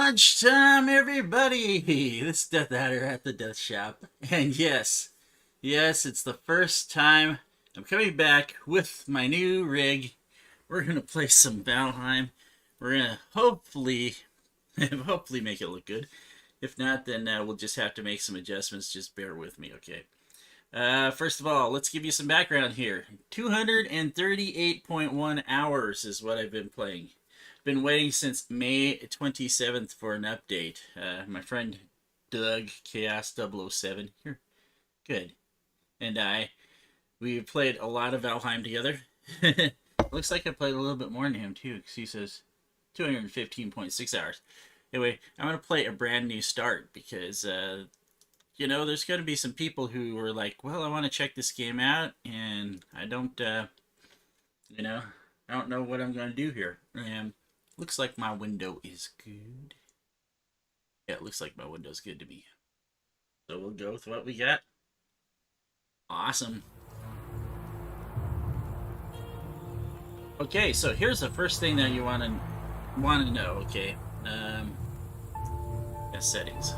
Lunchtime, everybody! This is dethaddr at the Death Shop. And yes, it's the first time I'm coming back with my new rig. We're gonna play some Valheim. We're gonna hopefully make it look good. If not, then we'll just have to make some adjustments. Just bear with me, okay? First of all, let's give you some background here. 238.1 hours is what I've been playing. Been waiting since May 27th for an update. My friend Doug, Chaos 007, here, good, and we played a lot of Valheim together. Looks like I played a little bit more than him too, because he says 215.6 hours. Anyway, I'm going to play a brand new start because, there's going to be some people who are like, well, I want to check this game out, and I don't know what I'm going to do here. Looks like my window is good. Yeah, it looks like my window's good to me. So we'll go with what we got. Awesome. Okay, so here's the first thing that you want to know. Okay, settings.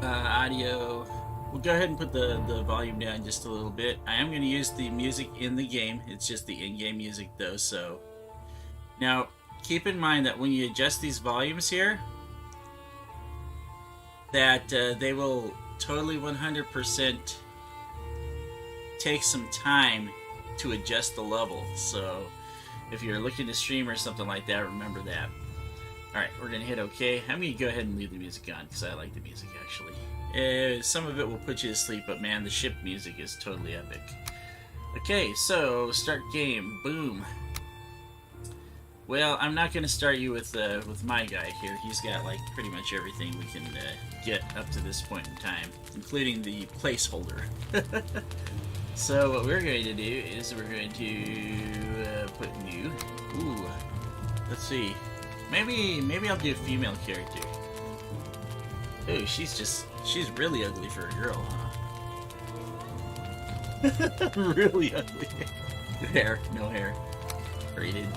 Audio. We'll go ahead and put the volume down just a little bit. I am going to use the music in the game. It's just the in-game music though, so. Now, keep in mind that when you adjust these volumes here, that they will totally 100% take some time to adjust the level. So, if you're looking to stream or something like that, remember that. Alright, we're going to hit OK. I'm going to go ahead and leave the music on because I like the music actually. Some of it will put you to sleep, but man, the ship music is totally epic. Okay, so start game. Boom. Well, I'm not going to start you with my guy here. He's got like pretty much everything we can get up to this point in time, including the placeholder. So what we're going to do is we're going to put new. Ooh, let's see. Maybe I'll do a female character. Ooh, she's really ugly for a girl, huh? Really ugly. Hair, no hair. Rated.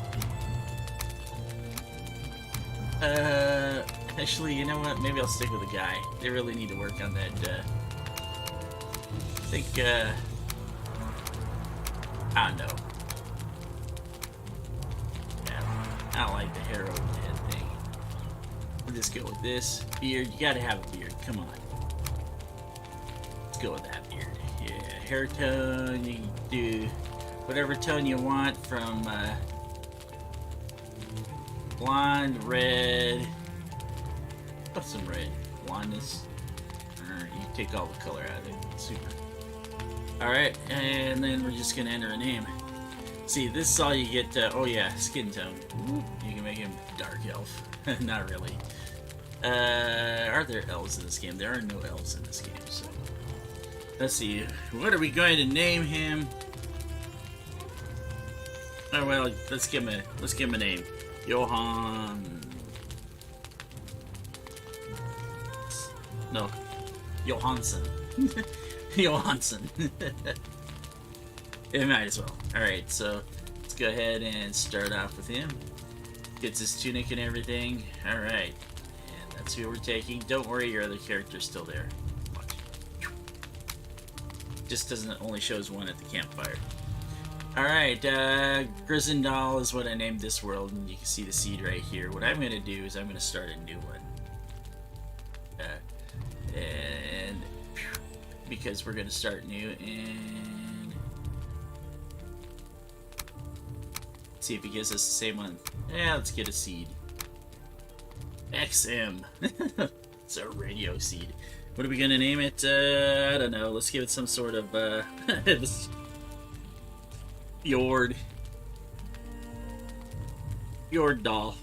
Actually, you know what? Maybe I'll stick with a guy. They really need to work on that, I think, I don't know. Yeah, I don't like the hair over the head thing. We'll just go with this. Beard, you gotta have a beard, come on. Let's go with that beard. Yeah, hair tone, you can do whatever tone you want from, blonde, red. What's some red? Blondness. You take all the color out of it. Super. Alright, and then we're just gonna enter a name. See, this is all you get. Oh yeah, skin tone. You can make him dark elf. Not really. Are there elves in this game? There are no elves in this game, so. Let's see. What are we going to name him? Oh well, let's give him a name. Johan. No, Johansson. Johansson. It might as well. Alright, so let's go ahead and start off with him. Gets his tunic and everything. Alright. And that's who we're taking. Don't worry, your other character's still there. Watch. Just doesn't only shows one at the campfire. Alright, Grisendal is what I named this world, and you can see the seed right here. What I'm going to do is I'm going to start a new one. And because we're going to start new, and see if it gives us the same one. Yeah, let's get a seed. XM. It's a radio seed. What are we going to name it? I don't know. Let's give it some sort of... Fjord doll.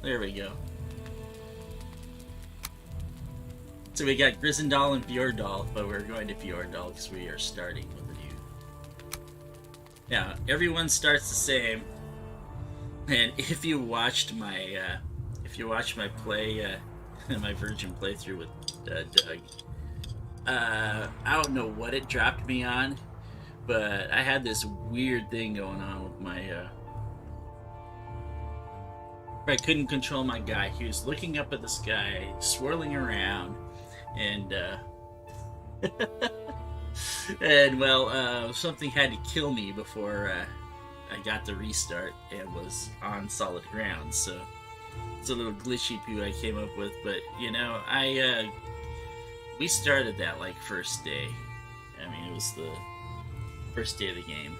There we go. So we got Grisendal and Fjord doll, but we're going to Fjord doll because we are starting with a new. Now everyone starts the same, and if you watched my play, my virgin playthrough with Doug, I don't know what it dropped me on. But I had this weird thing going on with my I couldn't control my guy. He was looking up at the sky, swirling around, and and well, something had to kill me before I got the restart and was on solid ground. So it's a little glitchy poo I came up with, but you know, we started that like first day. I mean, it was the first day of the game.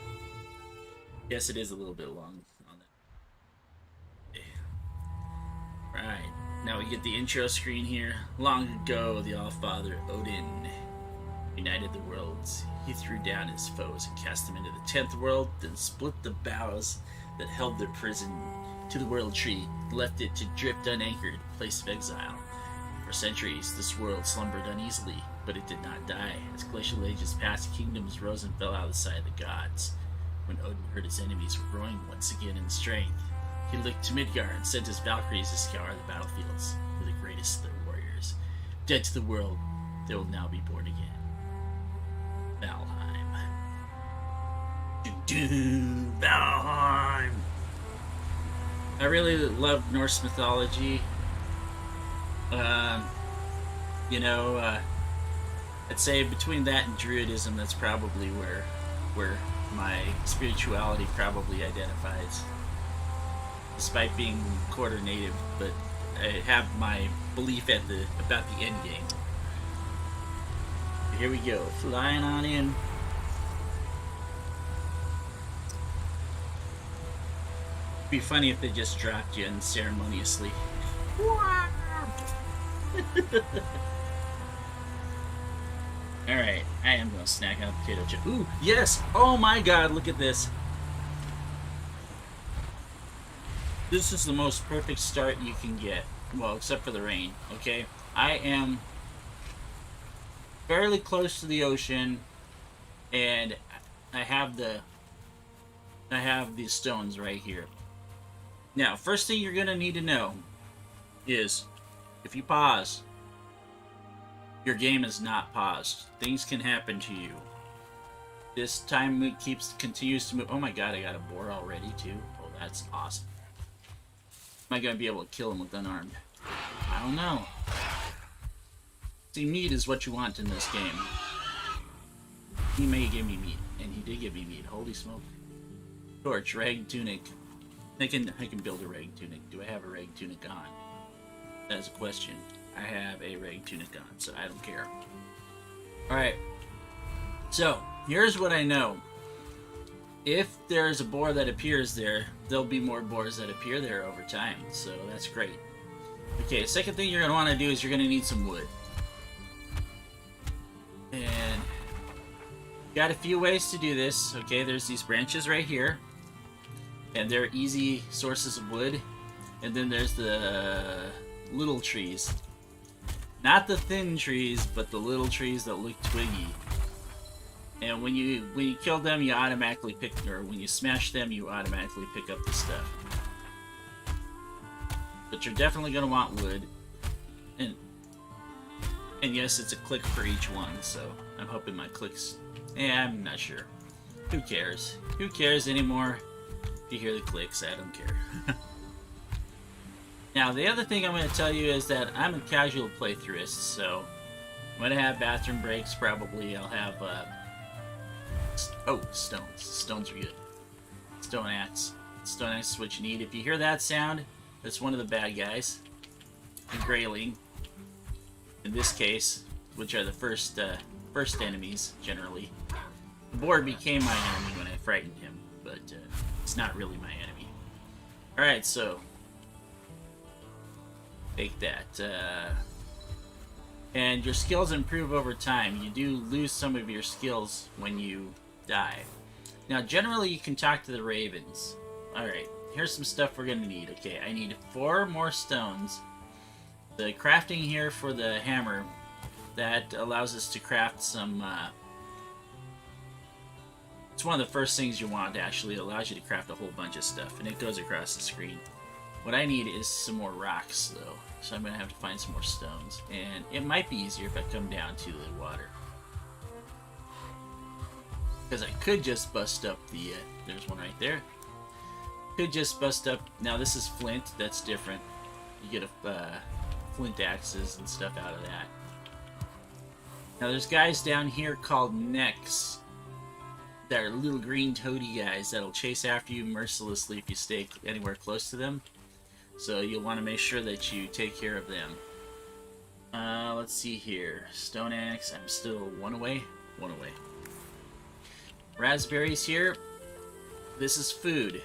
Yes, it is a little bit long on that day. Right. Now we get the intro screen here. Long ago, the Allfather Odin united the worlds. He threw down his foes and cast them into the 10th world, then split the boughs that held their prison to the world tree, left it to drift unanchored, place of exile. For centuries, this world slumbered uneasily, but it did not die. As glacial ages passed, kingdoms rose and fell out of the sight of the gods. When Odin heard his enemies were growing once again in strength, he looked to Midgard and sent his Valkyries to scour the battlefields for the greatest of their warriors. Dead to the world, they will now be born again. Valheim. Valheim! I really love Norse mythology. You know, I'd say between that and Druidism, that's probably where my spirituality probably identifies. Despite being quarter native, but I have my belief about the end game. Here we go, flying on in. It'd be funny if they just dropped you unceremoniously. Alright, I am gonna snack out potato chip. Ooh, yes! Oh my god, look at this. This is the most perfect start you can get. Well, except for the rain, okay? I am fairly close to the ocean, and I have these stones right here. Now, first thing you're gonna need to know is if you pause, your game is not paused. Things can happen to you. This time continues to move. Oh my god, I got a boar already too. Oh, that's awesome. Am I gonna be able to kill him with unarmed? I don't know. See, meat is what you want in this game. He may give me meat, and he did give me meat. Holy smoke! Torch, rag tunic. I can build a rag tunic. Do I have a rag tunic on? That is a question. I have a rag tunic on, so I don't care. Alright. So, here's what I know. If there's a boar that appears there, there'll be more boars that appear there over time, so that's great. Okay, second thing you're going to want to do is you're going to need some wood. And got a few ways to do this. Okay, there's these branches right here, and they're easy sources of wood. And then there's the little trees. Not the thin trees, but the little trees that look twiggy. And when you kill them, you automatically or when you smash them, you automatically pick up the stuff. But you're definitely going to want wood. And yes, it's a click for each one, so I'm hoping my clicks... I'm not sure. Who cares? Who cares anymore? If you hear the clicks, I don't care. Now, the other thing I'm going to tell you is that I'm a casual playthroughist, so I'm going to have bathroom breaks, probably. I'll have, oh, stones. Stones are good. Stone axe. Stone axe is what you need. If you hear that sound, that's one of the bad guys. The Grayling, in this case, which are the first enemies, generally. The boar became my enemy when I frightened him, but it's not really my enemy. Alright, so take that. And your skills improve over time. You do lose some of your skills when you die. Now, generally, you can talk to the ravens. Alright, here's some stuff we're going to need. Okay, I need 4 more stones. The crafting here for the hammer, that allows us to craft some... it's one of the first things you want, actually. It allows you to craft a whole bunch of stuff, and it goes across the screen. What I need is some more rocks, though. So I'm going to have to find some more stones. And it might be easier if I come down to the water. Because I could just bust up the... there's one right there. could just bust up. Now this is flint. That's different. You get flint axes and stuff out of that. Now there's guys down here called necks. That are little green toady guys that'll chase after you mercilessly if you stay anywhere close to them. So you'll want to make sure that you take care of them. Let's see here. Stone axe. I'm still one away. One away. Raspberries here. This is food.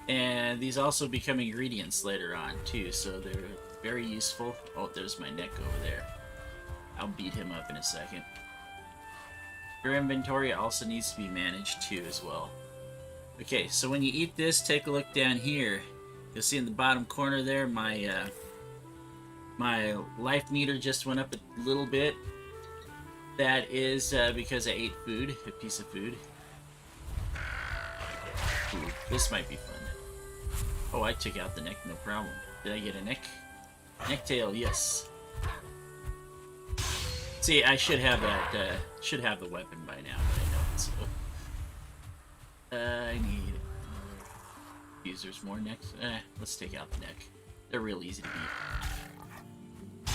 And these also become ingredients later on too, so they're very useful. Oh, there's my neck over there. I'll beat him up in a second. Your inventory also needs to be managed too as well. Okay, so when you eat this, take a look down here. You'll see in the bottom corner there, my life meter just went up a little bit. That is because I ate food, a piece of food. Ooh, this might be fun. Oh, I took out the neck, no problem. Did I get a neck? Necktail, yes. See, I should have that, should have the weapon by now, but I don't, so... I need... There's more necks. Let's take out the neck. They're real easy to beat.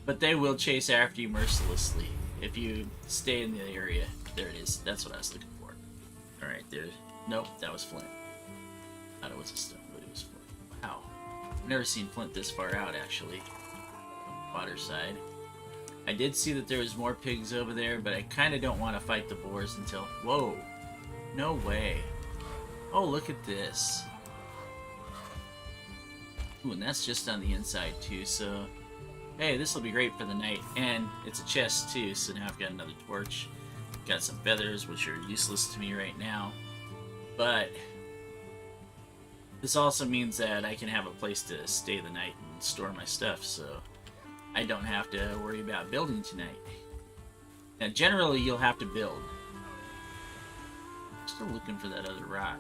But they will chase after you mercilessly if you stay in the area. There it is. That's what I was looking for. Alright, there. Nope, that was flint. I thought it was a stone, but it was flint. Wow. I've never seen flint this far out, actually. On the water side. I did see that there was more pigs over there, but I kind of don't want to fight the boars until... Whoa! No way. Oh, look at this. Ooh, and that's just on the inside, too, so... Hey, this will be great for the night. And it's a chest, too, so now I've got another torch. Got some feathers, which are useless to me right now. But... this also means that I can have a place to stay the night and store my stuff, so... I don't have to worry about building tonight. Now, generally, you'll have to build. Still looking for that other rock.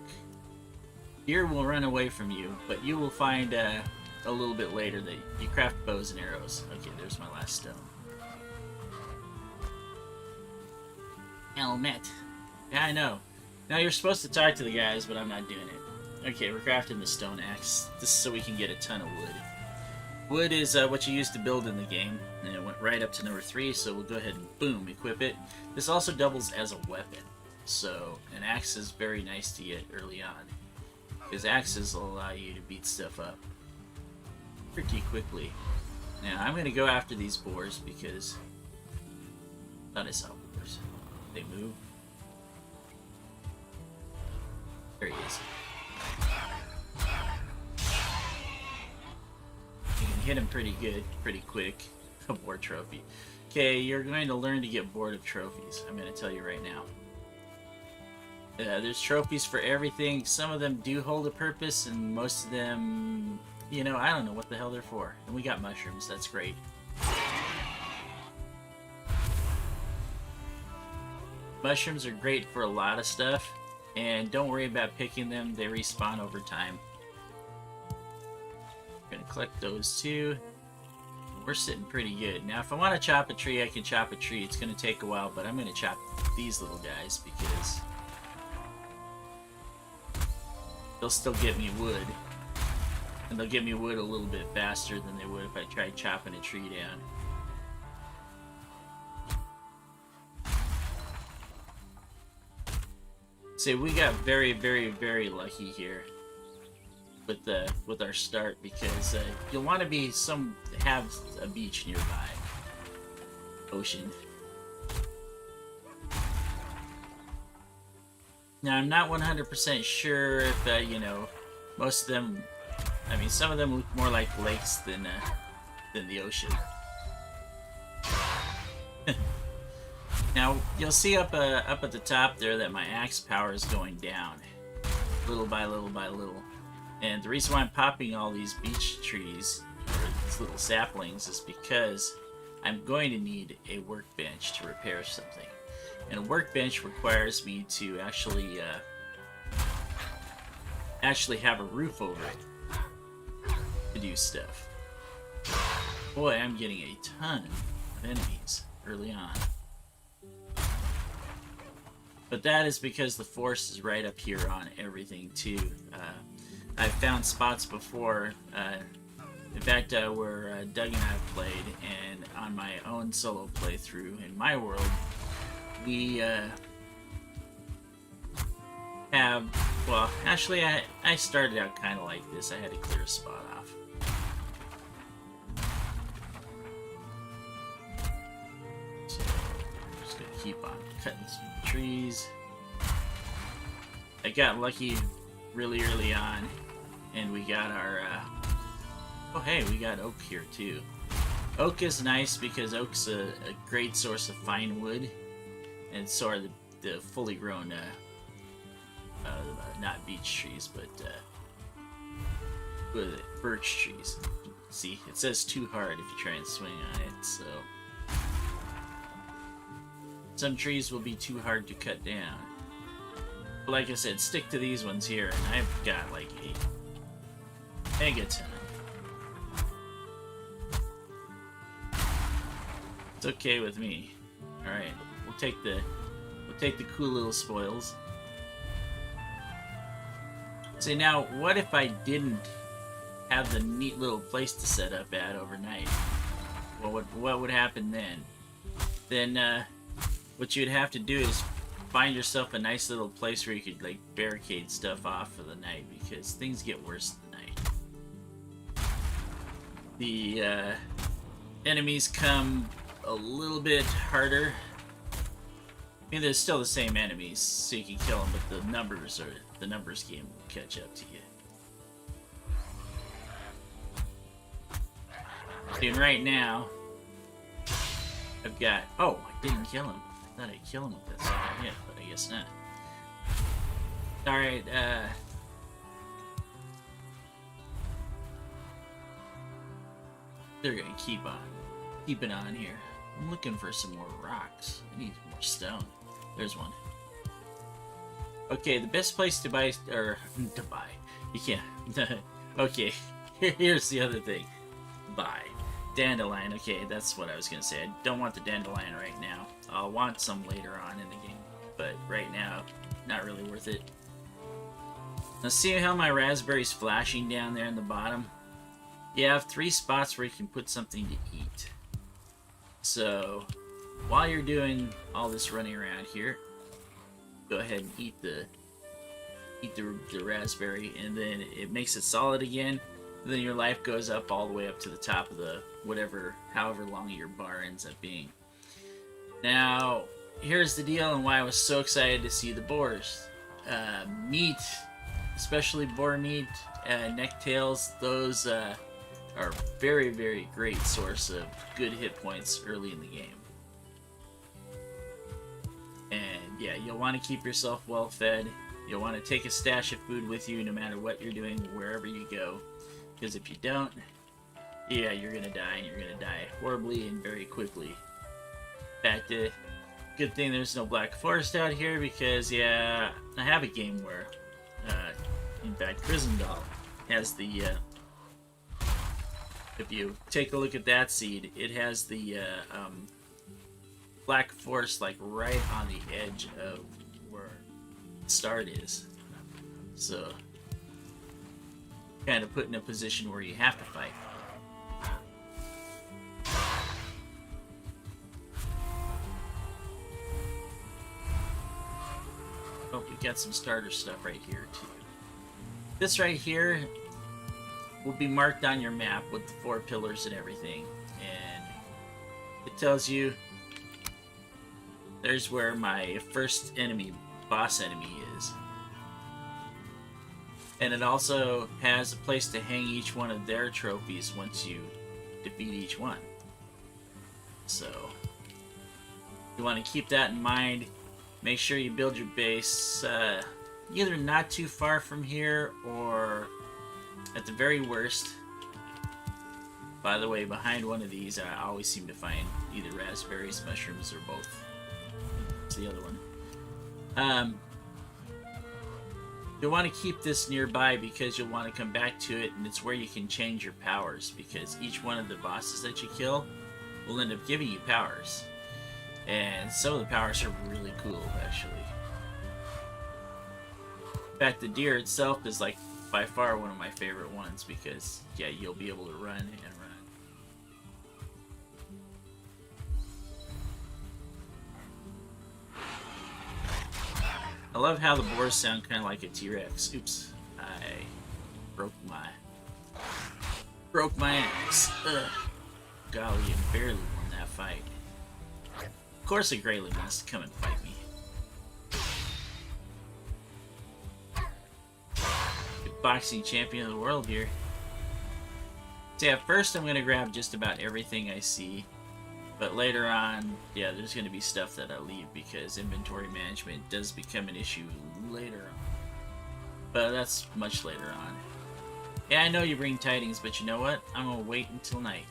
Deer will run away from you, but you will find a little bit later that you craft bows and arrows. Okay, there's my last stone. Helmet. Yeah, I know. Now, you're supposed to talk to the guys, but I'm not doing it. Okay, we're crafting the stone axe. This is so we can get a ton of wood. Wood is what you use to build in the game, and it went right up to number 3, so we'll go ahead and boom, equip it. This also doubles as a weapon, so an axe is very nice to get early on, because axes will allow you to beat stuff up pretty quickly. Now, I'm going to go after these boars, because I thought I saw boars. They move. There he is. You can hit him pretty good, pretty quick. A boar trophy. Okay, you're going to learn to get bored of trophies. I'm going to tell you right now. There's trophies for everything. Some of them do hold a purpose, and most of them, you know, I don't know what the hell they're for. And we got mushrooms. That's great. Mushrooms are great for a lot of stuff, and don't worry about picking them. They respawn over time. Gonna collect those too. We're sitting pretty good. Now, if I want to chop a tree, I can chop a tree. It's gonna take a while, but I'm gonna chop these little guys because they'll still get me wood. And they'll get me wood a little bit faster than they would if I tried chopping a tree down. So we got very, very, very lucky here with our start, because you'll want to have a beach nearby. Ocean. Now, I'm not 100% sure if, you know, most of them, I mean, some of them look more like lakes than the ocean. Now, you'll see up at the top there that my axe power is going down, little by little by little. And the reason why I'm popping all these beech trees, or these little saplings, is because I'm going to need a workbench to repair something. And a workbench requires me to actually have a roof over it to do stuff. Boy, I'm getting a ton of enemies early on. But that is because the force is right up here on everything too. I've found spots before, in fact, where Doug and I have played, and on my own solo playthrough in my world, we have, well, actually I started out kind of like this. I had to clear a spot off. So, I'm just going to keep on cutting some trees. I got lucky really early on, and we got our, oh hey, we got oak here too. Oak is nice because oak's a great source of fine wood, and so are the fully grown, not beech trees, but what is it? Birch trees. See, it says too hard if you try and swing on it, so some trees will be too hard to cut down. But like I said, stick to these ones here, and I've got like a megaton. It's okay with me. All right, we'll take the cool little spoils. See, now, what if I didn't have the neat little place to set up at overnight? What would happen then? Then, what you'd have to do is find yourself a nice little place where you could, like, barricade stuff off for the night, because things get worse at night. The, enemies come a little bit harder. I mean, they're still the same enemies, so you can kill them, but the numbers game will catch up to you. And right now, I've got, oh, I didn't kill him. I thought I'd kill him with that second hit, but I guess not. Alright, they're gonna keep it on here. I'm looking for some more rocks. I need more stone. There's one. Okay, the best place to buy, or to buy. You can't. Okay, here's the other thing. Buy. Dandelion. Okay, that's what I was gonna say. I don't want the dandelion right now. I'll want some later on in the game, but right now, not really worth it. Now see how my raspberry's flashing down there in the bottom? You have 3 spots where you can put something to eat. So, while you're doing all this running around here, go ahead and eat the raspberry, and then it makes it solid again. And then your life goes up all the way up to the top of the however long your bar ends up being. Now, here's the deal and why I was so excited to see the boars. Meat, especially boar meat, necktails, those are very, very great source of good hit points early in the game. And yeah, you'll want to keep yourself well fed. You'll want to take a stash of food with you no matter what you're doing, wherever you go. Because if you don't, yeah, you're going to die, and you're going to die horribly and very quickly. In fact, good thing there's no Black Forest out here, because, yeah, I have a game where, in fact, Grisendal has the, if you take a look at that seed, it has the, Black Forest, like, right on the edge of where the start is. So, kind of put in a position where you have to fight. Oh, we got some starter stuff right here, too. This right here will be marked on your map with the 4 pillars and everything. And it tells you there's where my first boss enemy is. And it also has a place to hang each one of their trophies once you defeat each one. So, you want to keep that in mind. Make sure you build your base either not too far from here, or at the very worst. By the way, behind one of these, I always seem to find either raspberries, mushrooms, or both. It's the other one. You'll want to keep this nearby because you'll want to come back to it, and it's where you can change your powers, because each one of the bosses that you kill will end up giving you powers. And some of the powers are really cool, actually. In fact, the deer itself is like by far one of my favorite ones because, yeah, you'll be able to run and run. I love how the boars sound kind of like a T-Rex. Oops, I broke my axe. Ugh. Golly, I barely won that fight. Of course, a Greyling wants to come and fight me. The boxing champion of the world here. So yeah, first I'm gonna grab just about everything I see. But later on, yeah, there's going to be stuff that I leave because inventory management does become an issue later on. But that's much later on. Yeah, I know you bring tidings, but you know what? I'm going to wait until night.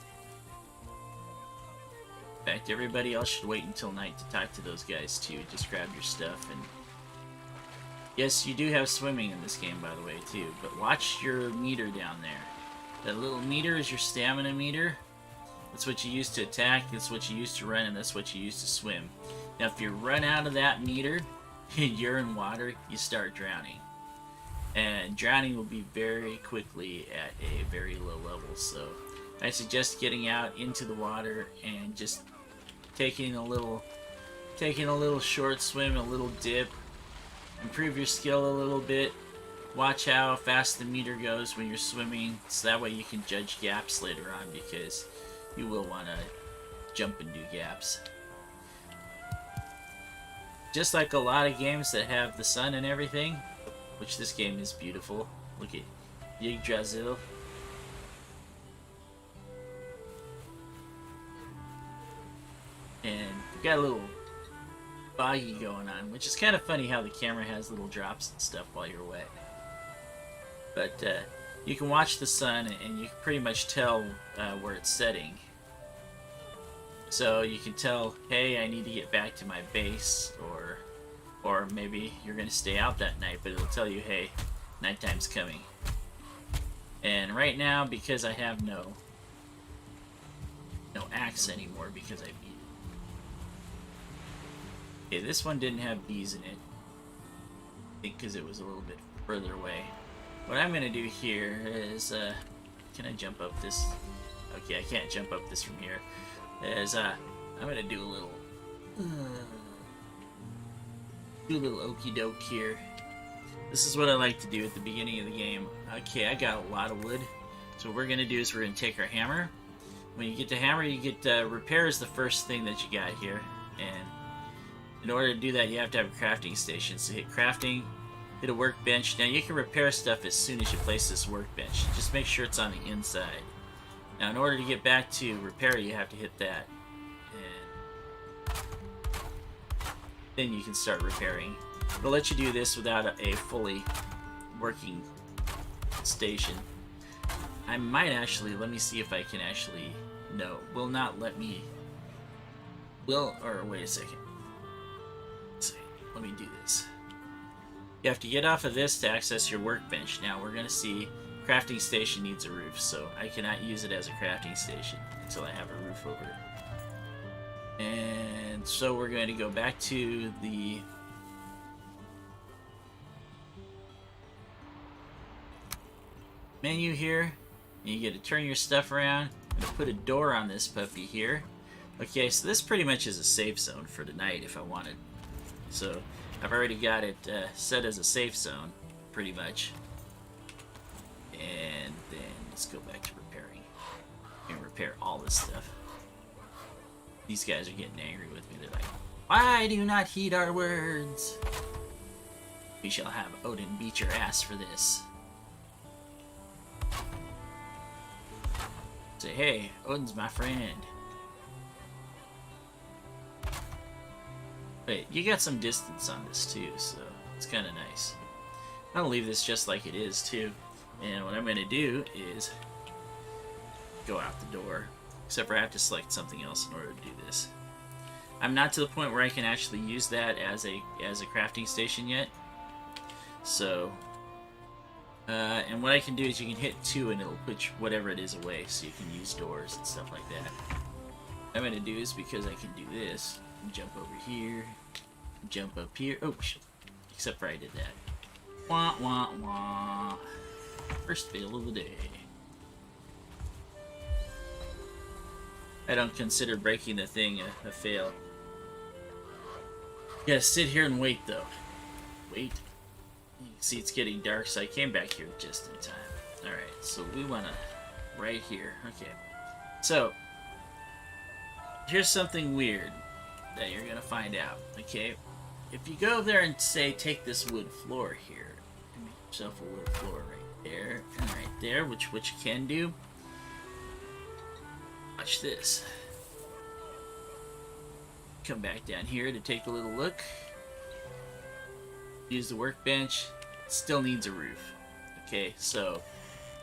In fact, everybody else should wait until night to talk to those guys too. Just grab your stuff and... Yes, you do have swimming in this game, by the way, too. But watch your meter down there. That little meter is your stamina meter. That's what you use to attack, that's what you use to run, and that's what you use to swim. Now, if you run out of that meter, and you're in water, you start drowning. And drowning will be very quickly at a very low level, so I suggest getting out into the water and just taking a little short swim, a little dip, improve your skill a little bit. Watch how fast the meter goes when you're swimming, so that way you can judge gaps later on, because you will want to jump and do gaps. Just like a lot of games that have the sun and everything, which this game is beautiful. Look at Yggdrasil. And we've got a little boggy going on, which is kind of funny how the camera has little drops and stuff while you're wet. But you can watch the sun and you can pretty much tell where it's setting. So you can tell, hey, I need to get back to my base, or maybe you're going to stay out that night, but it'll tell you, hey, nighttime's coming. And right now, because I have no axe anymore because I beat it. Okay, this one didn't have bees in it. I think because it was a little bit further away. What I'm going to do here is, can I jump up this? Okay, I can't jump up this from here. I'm gonna do a little okey doke here. This is what I like to do at the beginning of the game. Okay, I got a lot of wood. So what we're gonna do is we're gonna take our hammer. When you get the hammer, you get repair is the first thing that you got here. And in order to do that, you have to have a crafting station. So hit crafting, hit a workbench. Now you can repair stuff as soon as you place this workbench. Just make sure it's on the inside. Now, in order to get back to repair, you have to hit that. And then you can start repairing. It'll let you do this without a fully working station. I might actually, let me see if I can actually, no, will not let me, or wait a second. Let's see, let me do this. You have to get off of this to access your workbench. Now, we're going to see crafting station needs a roof, so I cannot use it as a crafting station until I have a roof over it. And so we're going to go back to the menu here, and you get to turn your stuff around. I'm going to put a door on this puppy here. Okay, so this pretty much is a safe zone for tonight if I wanted. So I've already got it set as a safe zone, pretty much. And then let's go back to repairing. And repair all this stuff. These guys are getting angry with me. They're like, why do you not heed our words? We shall have Odin beat your ass for this. Say, hey, Odin's my friend. Wait, you got some distance on this too, so it's kind of nice. I'll leave this just like it is too. And what I'm going to do is go out the door. Except for I have to select something else in order to do this. I'm not to the point where I can actually use that as a crafting station yet. So, and what I can do is you can hit 2 and it'll put whatever it is away, so you can use doors and stuff like that. What I'm going to do is, because I can do this, jump over here, jump up here. Oh, shit. Except for I did that. Wah, wah, wah. First fail of the day. I don't consider breaking the thing a fail. Gotta sit here and wait, though. Wait. You can see it's getting dark, so I came back here just in time. Alright, so we wanna... right here. Okay. So, here's something weird that you're gonna find out, okay? If you go there and say, take this wood floor here, and make yourself a wood floor right there, and right there, which you can do. Watch this. Come back down here to take a little look. Use the workbench. Still needs a roof. Okay, so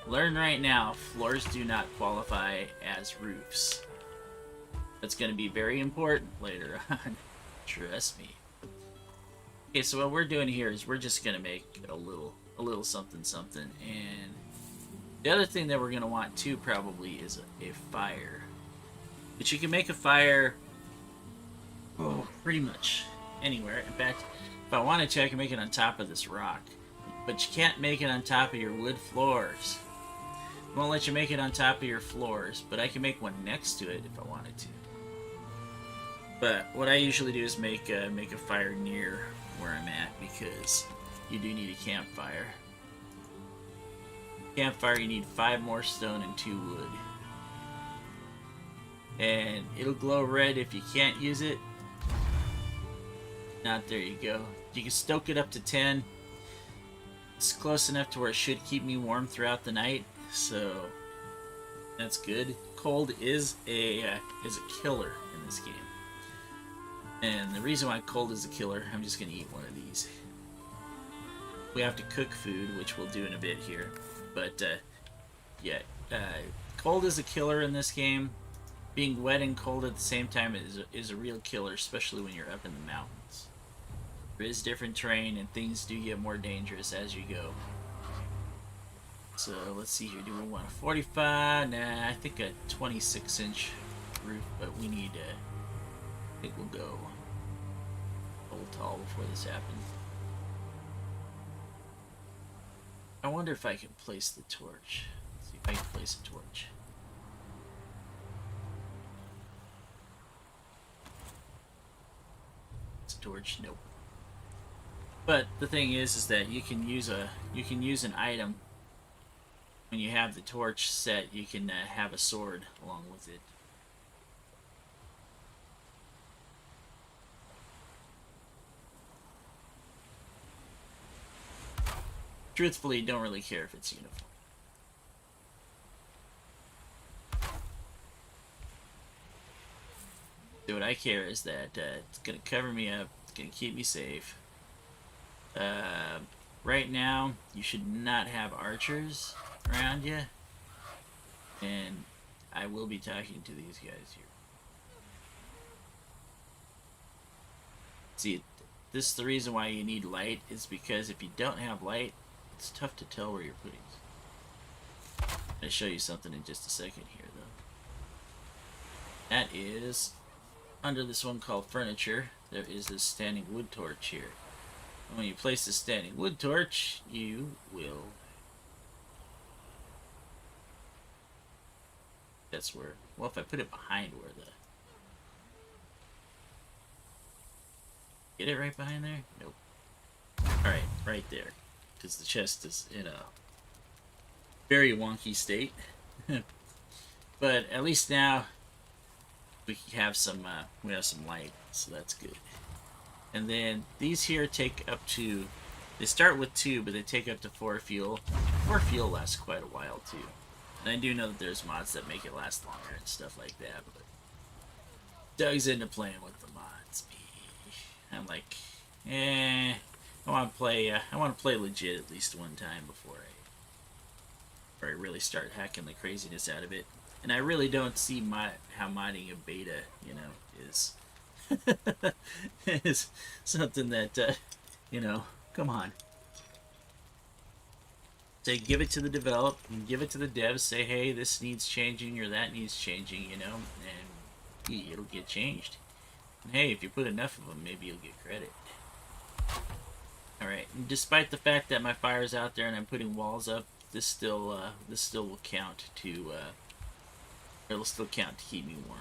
learn right now, floors do not qualify as roofs. That's going to be very important later on. Trust me. Okay, so what we're doing here is we're just going to make a little something something. And the other thing that we're going to want too probably is a fire. But you can make a fire pretty much anywhere. In fact, if I wanted to, I can make it on top of this rock. But you can't make it on top of your wood floors. It won't let you make it on top of your floors, but I can make one next to it if I wanted to. But what I usually do is make a fire near where I'm at, because you do need a campfire. Campfire, you need 5 more stone and 2 wood. And it'll glow red if you can't use it. Not, there you go. You can stoke it up to 10. It's close enough to where it should keep me warm throughout the night, so that's good. Cold is a killer in this game. And the reason why cold is a killer, I'm just going to eat one of these. We have to cook food, which we'll do in a bit here. But, yeah, cold is a killer in this game. Being wet and cold at the same time is a real killer, especially when you're up in the mountains. There is different terrain, and things do get more dangerous as you go. So, let's see here. Do we want a 45? Nah, I think a 26-inch roof, but we need I think we'll go a little tall before this happens. I wonder if I can place the torch. Let's see if I can place a torch. It's a torch? Nope. But the thing is that you can use an item when you have the torch set. You can have a sword along with it. Truthfully, don't really care if it's uniform. So what I care is that it's gonna cover me up. It's gonna keep me safe. Right now, you should not have archers around you, and I will be talking to these guys here. See, this is the reason why you need light, is because if you don't have light, it's tough to tell where you're putting it. I'll show you something in just a second here, though. That is, under this one called furniture, there is this standing wood torch here. When you place the standing wood torch, you will... That's where... Well, if I put it behind where the... Get it right behind there? Nope. Alright, right there. Because the chest is in a very wonky state. But at least now we have some light, so that's good. And then these here take up to, they start with 2, but they take up to 4 fuel. 4 fuel lasts quite a while too. And I do know that there's mods that make it last longer and stuff like that, but Doug's into playing with the mods. I'm like, I want to play legit at least one time before I really start hacking the craziness out of it. And I really don't see how modding a beta, is is something that, come on. Say, give it to the give it to the devs, say, hey, this needs changing or that needs changing, and it'll get changed. And hey, if you put enough of them, maybe you'll get credit. Alright, despite the fact that my fire's out there and I'm putting walls up, this still will count to, it'll still count to keep me warm.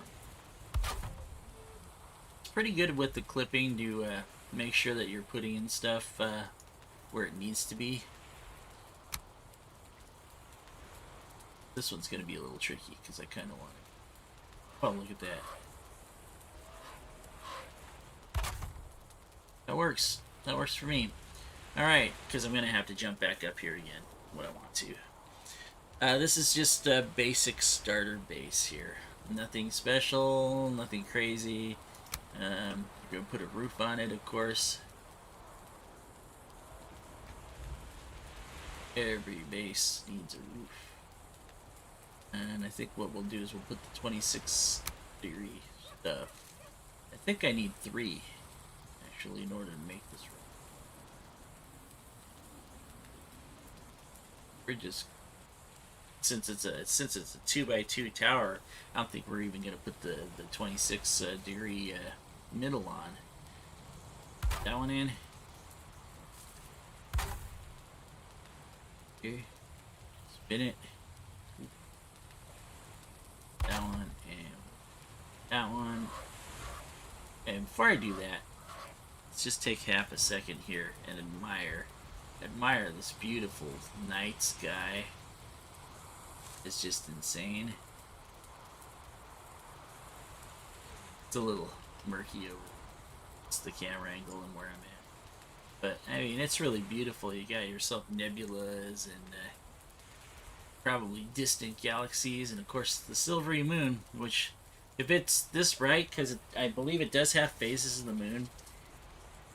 It's pretty good with the clipping to make sure that you're putting in stuff where it needs to be. This one's going to be a little tricky because I kind of want it. Oh, look at that. That works. That works for me. Alright, because I'm going to have to jump back up here again when I want to. This is just a basic starter base here. Nothing special, nothing crazy. You're going to put a roof on it, of course. Every base needs a roof. And I think what we'll do is we'll put the 26-degree stuff. I think I need 3, actually, in order to make this roof. We're just, since it's a 2x2 tower, I don't think we're even gonna put the 26-degree middle on. Put that one in. Okay, spin it. That one and that one. And before I do that, let's just take half a second here and admire this beautiful night sky. It's just insane. It's a little murky over the camera angle and where I'm at, but I mean it's really beautiful. You got yourself nebulas and probably distant galaxies, and of course the silvery moon, which if it's this bright, because I believe it does have phases of the moon,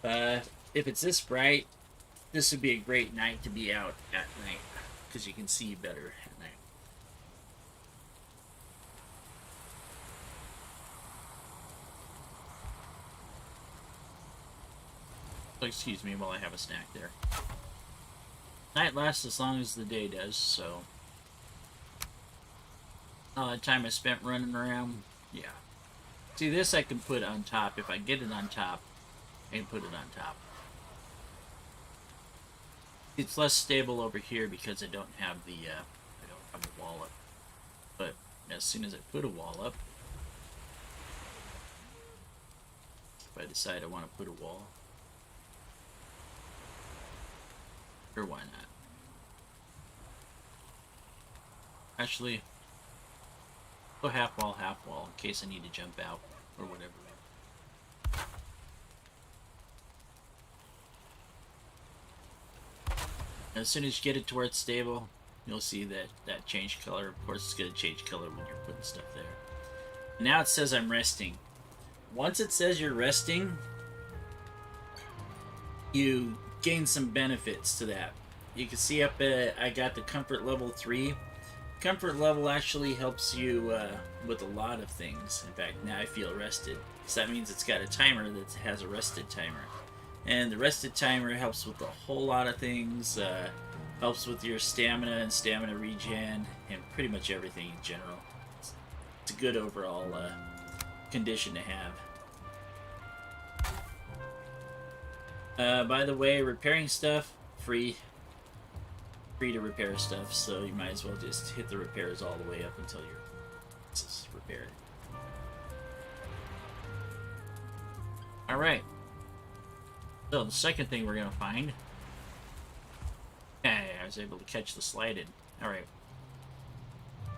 if it's this bright, this would be a great night to be out at night because you can see better at night. So excuse me while I have a snack there. Night lasts as long as the day does, so all the time I spent running around, yeah. See, this I can put on top. If I get it on top, I can put it on top. It's less stable over here because I don't have the wall up. But as soon as I put a wall up, if I decide I want to put a wall, or why not? Actually, go half wall, in case I need to jump out or whatever. As soon as you get it to where it's stable, you'll see that change color. Of course, it's going to change color when you're putting stuff there. Now it says I'm resting. Once it says you're resting, you gain some benefits to that. You can see up at, I got the comfort level 3. Comfort level actually helps you with a lot of things. In fact, now I feel rested. So that means it's got a timer that has a rested timer. And the rested timer helps with a whole lot of things. Helps with your stamina and stamina regen, and pretty much everything in general. It's a good overall condition to have. By the way, repairing stuff, free to repair stuff, so you might as well just hit the repairs all the way up until your is repaired. Alright. So the second thing we're going to find... Okay, I was able to catch the slide in. Alright.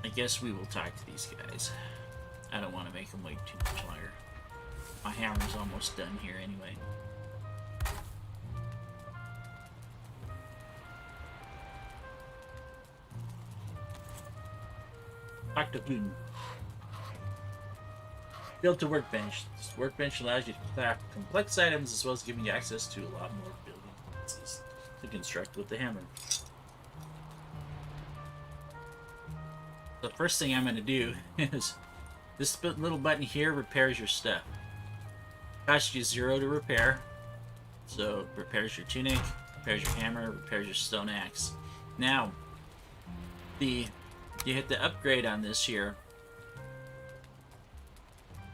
I guess we will talk to these guys. I don't want to make them wait too much longer. My hammer's almost done here anyway. Talk to Putin. Built a workbench. This workbench allows you to craft complex items as well as giving you access to a lot more building pieces to construct with the hammer. The first thing I'm going to do is this little button here repairs your stuff. Costs you 0 to repair. So it repairs your tunic, repairs your hammer, repairs your stone axe. Now, you hit the upgrade on this here.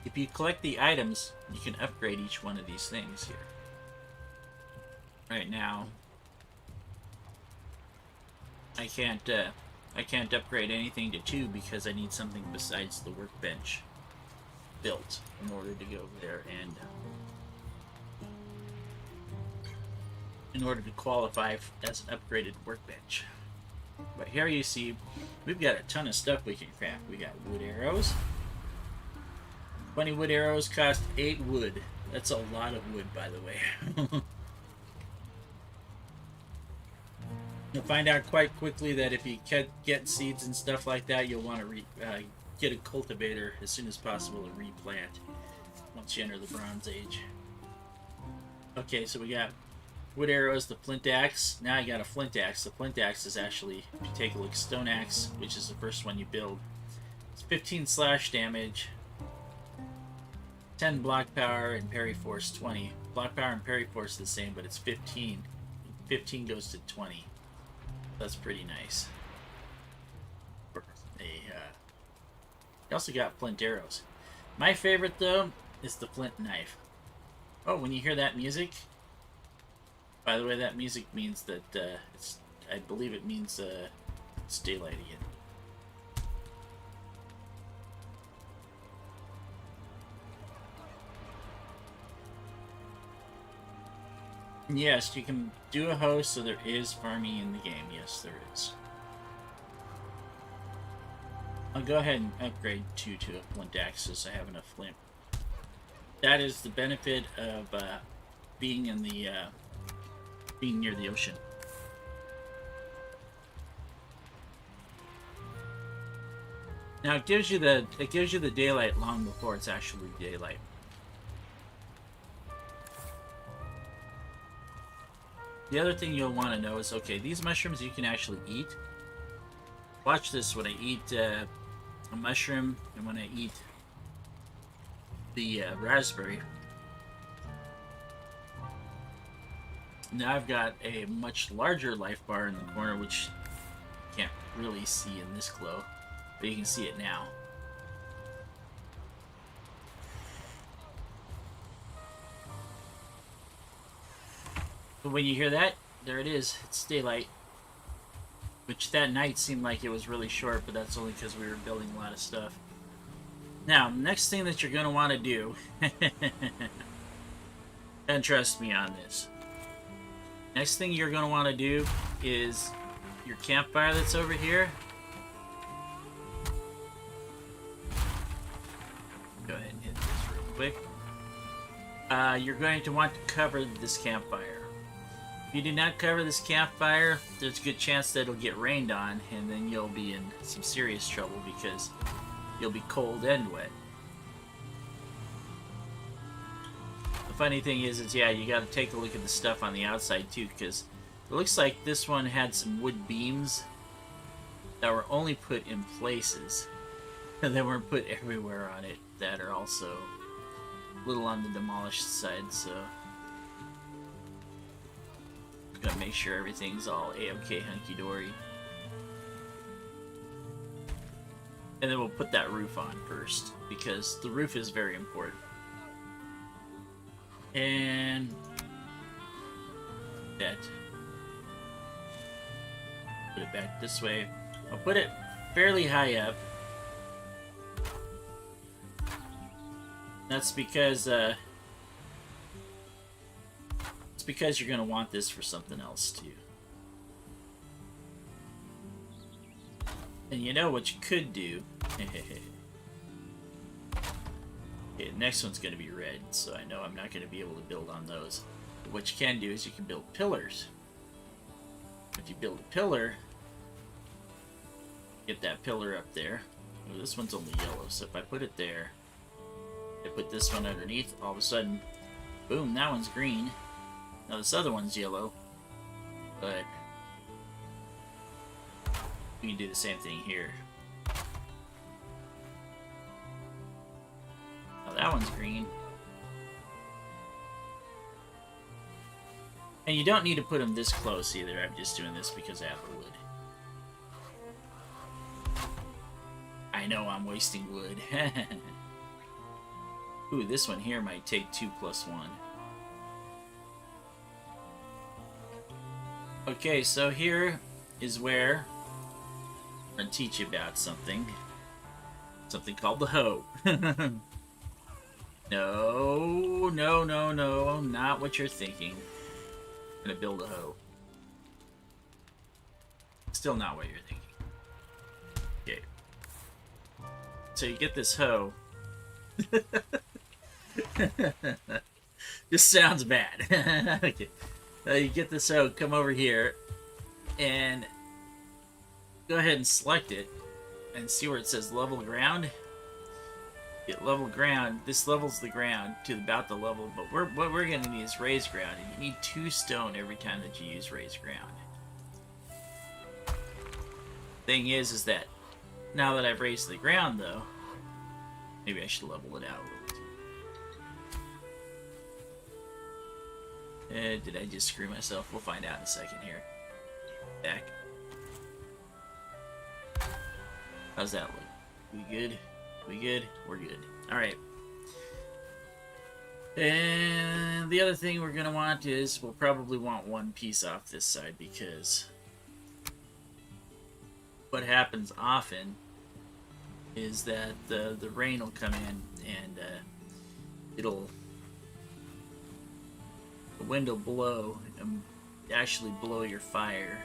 If you collect the items, you can upgrade each one of these things here. right now. I can't upgrade anything to 2 because I need something besides the workbench built in order to go over there and in order to qualify as an upgraded workbench. But here you see, we've got a ton of stuff we can craft. We got wood arrows. 20 wood arrows cost 8 wood. That's a lot of wood, by the way. You'll find out quite quickly that if you get seeds and stuff like that, you'll want to get a cultivator as soon as possible to replant once you enter the Bronze Age. Okay, so we got wood arrows, the flint axe. Now you got a flint axe. The flint axe is actually, if you take a look, stone axe, which is the first one you build. It's 15 slash damage, 10 block power, and parry force 20. Block power and parry force are the same, but it's 15. 15 goes to 20. That's pretty nice. You also got flint arrows. My favorite, though, is the flint knife. Oh, when you hear that music, by the way, that music means that I believe it means it's daylight again. Yes, you can do a host, so there is farming in the game. Yes, there is. I'll go ahead and upgrade 2 to a flint axe since I have enough flint. That is the benefit of being in the being near the ocean. Now it gives you the daylight long before it's actually daylight. The other thing you'll want to know is, okay, these mushrooms you can actually eat. Watch this when I eat a mushroom and when I eat the raspberry. Now I've got a much larger life bar in the corner, which you can't really see in this glow, but you can see it now. But when you hear that, there it is. It's daylight. Which that night seemed like it was really short, but that's only because we were building a lot of stuff. Now, next thing that you're going to want to do, and trust me on this, next thing you're going to want to do is your campfire that's over here. Go ahead and hit this real quick. You're going to want to cover this campfire. If you do not cover this campfire, there's a good chance that it'll get rained on, and then you'll be in some serious trouble because you'll be cold and wet. The funny thing is yeah, you got to take a look at the stuff on the outside too, because it looks like this one had some wood beams that were only put in places, and they weren't put everywhere on it, that are also a little on the demolished side, so gotta make sure everything's all A-OK hunky-dory. And then we'll put that roof on first, because the roof is very important. And that. Put it back this way. I'll put it fairly high up. That's because because you're going to want this for something else too. And you know what you could do? Okay, the next one's going to be red, so I know I'm not going to be able to build on those. But what you can do is you can build pillars. If you build a pillar, get that pillar up there. Oh, this one's only yellow, so if I put it there, I put this one underneath, all of a sudden, boom, that one's green. Now this other one's yellow, but we can do the same thing here. Now that one's green. And you don't need to put them this close either, I'm just doing this because I have the wood. I know I'm wasting wood. Ooh, this one here might take 2 + 1. Okay, so here is where I'm going to teach you about something. Something called the hoe. No, no, no, no, not what you're thinking. I'm going to build a hoe. Still not what you're thinking. Okay. So you get this hoe. This sounds bad. Okay. You get this hoe, come over here, and go ahead and select it, and see where it says level ground. Get level ground. This levels the ground to about the level, but what we're going to need is raised ground, and you need 2 stone every time that you use raised ground. Thing is that now that I've raised the ground, though, maybe I should level it out a little bit. Did I just screw myself? We'll find out in a second here. Back. How's that look? We good? We good? We're good. Alright. And the other thing we're going to want is, we'll probably want 1 piece off this side, because what happens often is that the rain will come in, and the wind will blow and actually blow your fire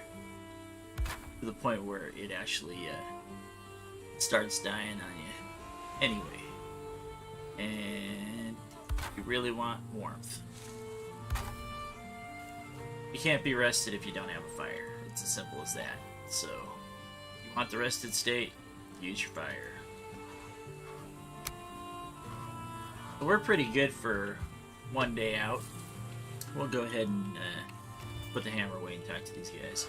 to the point where it actually starts dying on you. Anyway, and you really want warmth. You can't be rested if you don't have a fire. It's as simple as that. So, you want the rested state, use your fire. So we're pretty good for 1 day out. We'll go ahead and put the hammer away and talk to these guys.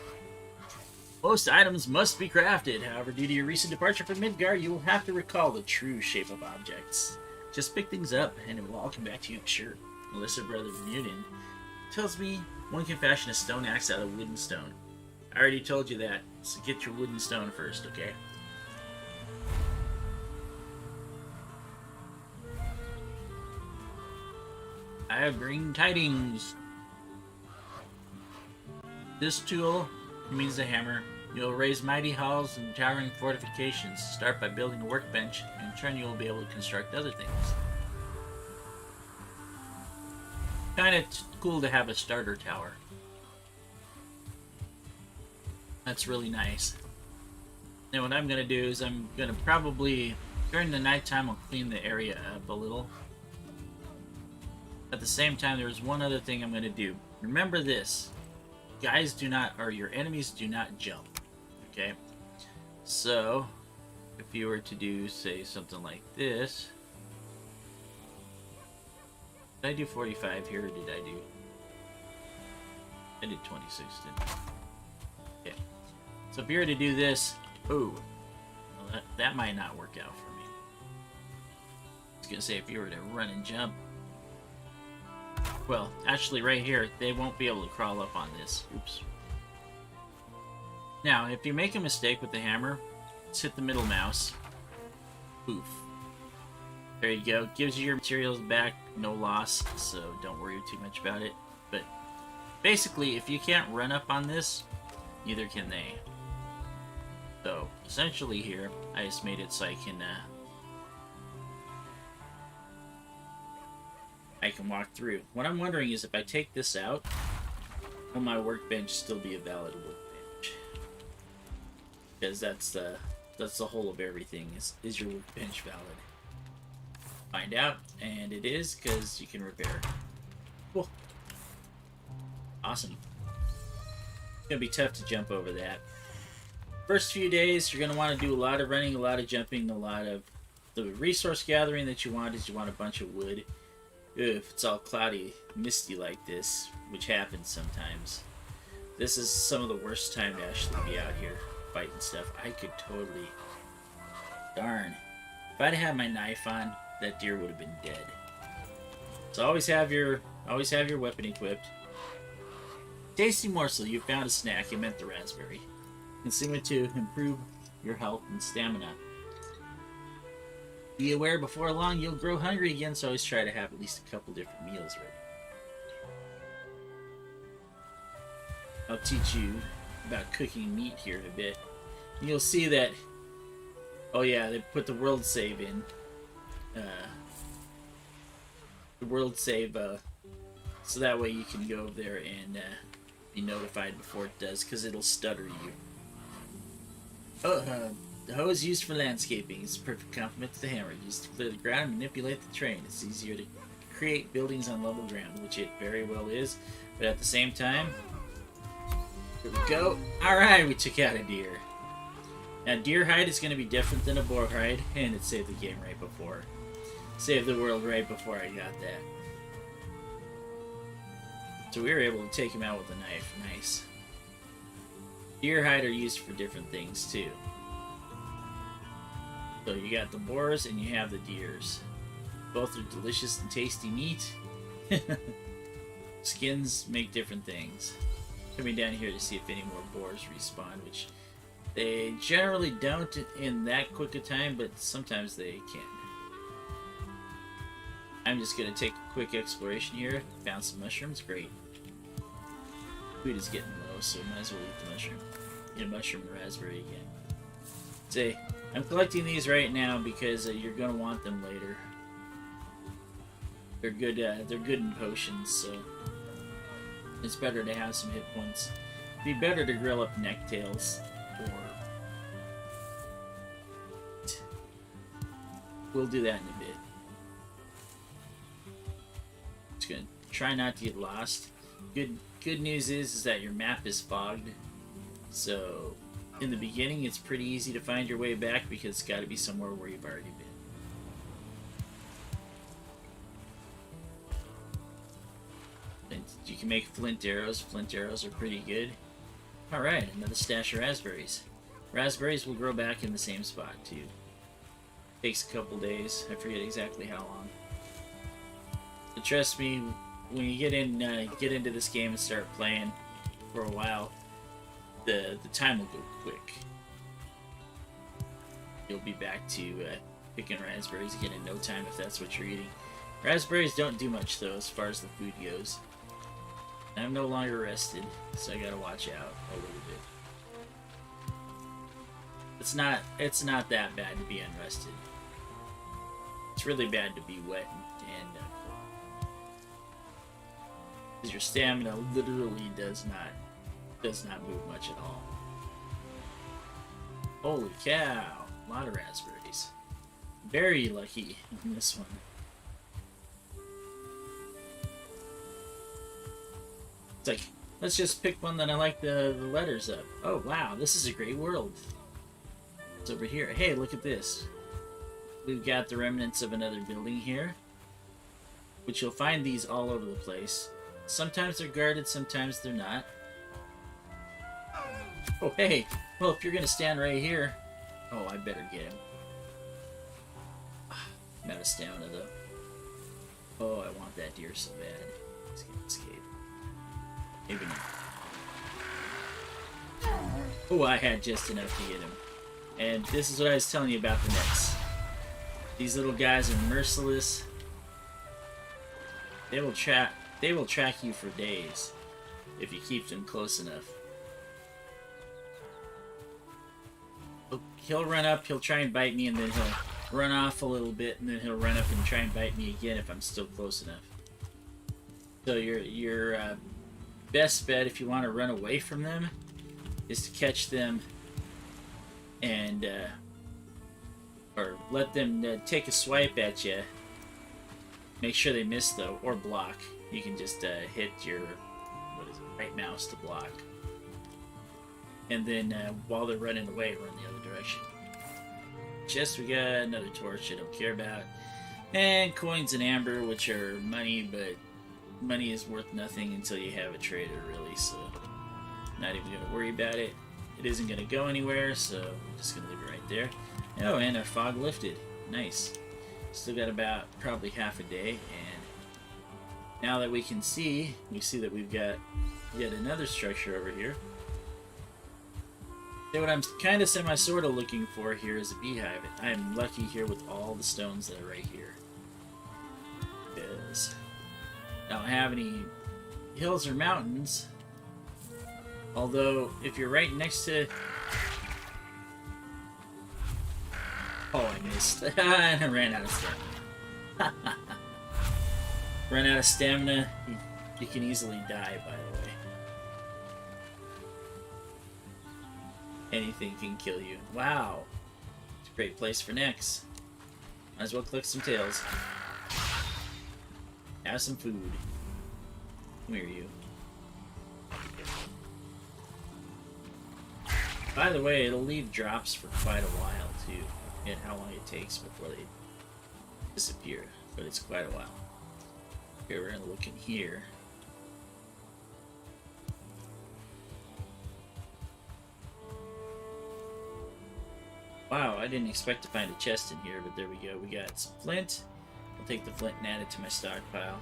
Most items must be crafted. However, due to your recent departure from Midgard, you will have to recall the true shape of objects. Just pick things up, and it will all come back to you, I'm sure. Melissa, brother Munin, tells me one can fashion a stone axe out of wood and stone. I already told you that, so get your wood and stone first, okay? I have green tidings. This tool means the hammer. You'll raise mighty halls and towering fortifications. Start by building a workbench, and in turn you will be able to construct other things. Kinda cool to have a starter tower. That's really nice. And what I'm gonna do is I'm gonna probably, during the nighttime, I'll clean the area up a little. At the same time, there's one other thing I'm gonna do. Remember this. Guys do not, or your enemies do not jump. Okay? So, if you were to do, say, something like this. Did I do 45 here, or did I do... I did 26, didn't I? Okay. So if you were to do this, ooh, well, that might not work out for me. I was gonna say, if you were to run and jump, well, actually right here, they won't be able to crawl up on this. Oops. Now, if you make a mistake with the hammer, just hit the middle mouse. Poof. There you go. Gives you your materials back, no loss, so don't worry too much about it. But basically, if you can't run up on this, neither can they. So, essentially here, I just made it so I can walk through. What I'm wondering is if I take this out, will my workbench still be a valid workbench? Because that's the whole of everything. Is your workbench valid? Find out, and it is, because you can repair. Cool. Awesome. It's gonna be tough to jump over that. First few days, you're gonna want to do a lot of running, a lot of jumping, a lot of the resource gathering that you want is you want a bunch of wood. If it's all cloudy, misty like this, which happens sometimes, this is some of the worst time to actually be out here fighting stuff. I could totally... Darn. If I'd had my knife on, that deer would have been dead. So always have your weapon equipped. Tasty morsel, you found a snack. It meant the raspberry. Consume it to improve your health and stamina. Be aware before long you'll grow hungry again, so always try to have at least a couple different meals I'll teach you about cooking meat here in a bit. And you'll see that, oh yeah, they put the world save in. The world save, so that way you can go over there and be notified before it does, because it'll stutter you. The hoe is used for landscaping. It's a perfect complement to the hammer. Used to clear the ground and manipulate the terrain. It's easier to create buildings on level ground, which it very well is, but at the same time, here we go. Alright, we took out a deer. Now, deer hide is going to be different than a boar hide, and it saved the game right before. Saved the world right before I got that. So we were able to take him out with a knife. Nice. Deer hide are used for different things, too. So you got the boars and you have the deers. Both are delicious and tasty meat. Skins make different things. Coming down here to see if any more boars respawn, which they generally don't in that quick a time, but sometimes they can. I'm just going to take a quick exploration here. Found some mushrooms. Great. Food is getting low, so might as well eat the mushroom. Get a mushroom and raspberry again. Say, I'm collecting these right now because you're going to want them later. They're good in potions, so it's better to have some hit points. It'd be better to grill up necktails, or we'll do that in a bit. Just gonna try not to get lost. Good news is that your map is fogged, so in the beginning it's pretty easy to find your way back because it's got to be somewhere where you've already been. You can make flint arrows. Flint arrows are pretty good. Alright, another stash of raspberries. Raspberries will grow back in the same spot, too. Takes a couple days. I forget exactly how long. But trust me, when you get into this game and start playing for a while, the time will go quick. You'll be back to picking raspberries again in no time if that's what you're eating. Raspberries don't do much, though, as far as the food goes. I'm no longer rested, so I gotta watch out a little bit. It's not that bad to be unrested. It's really bad to be wet and because your stamina literally does not move much at all. Holy cow! A lot of raspberries. Very lucky in this one. It's like, let's just pick one that I like the letters of. Oh, wow, this is a great world. It's over here. Hey, look at this. We've got the remnants of another building here, which you'll find these all over the place. Sometimes they're guarded, sometimes they're not. Oh, hey, well, if you're going to stand right here... Oh, I better get him. I'm out of stamina, though. Oh, I want that deer so bad. Let's get escape. Maybe not. Oh, I had just enough to get him. And this is what I was telling you about the nets. These little guys are merciless. They will track you for days if you keep them close enough. He'll run up, he'll try and bite me, and then he'll run off a little bit, and then he'll run up and try and bite me again if I'm still close enough. So your best bet if you want to run away from them is to catch them and or let them take a swipe at you. Make sure they miss though, or block. You can just hit your right mouse to block, and then while they're running away, run the other direction. Just we got another torch I don't care about, and coins and amber, which are money, but money is worth nothing until you have a trader, really, so not even going to worry about it. It isn't going to go anywhere, so I'm just going to leave it right there. Oh, and our fog lifted. Nice. Still got about probably half a day, and now that we can see, we see that we've got yet another structure over here. So what I'm kind of semi-sort of looking for here is a beehive. I'm lucky here with all the stones that are right here. Because I don't have any hills or mountains. Although, if you're right next to... Oh, I missed. I ran out of stamina. Run out of stamina, you can easily die, by the way. Anything can kill you. Wow. It's a great place for necks. Might as well collect some tails. Have some food. Come here, you. By the way, it'll leave drops for quite a while, too. And how long it takes before they disappear. But it's quite a while. Okay, we're gonna look in here. Wow, I didn't expect to find a chest in here, but there we go. We got some flint. I'll take the flint and add it to my stockpile.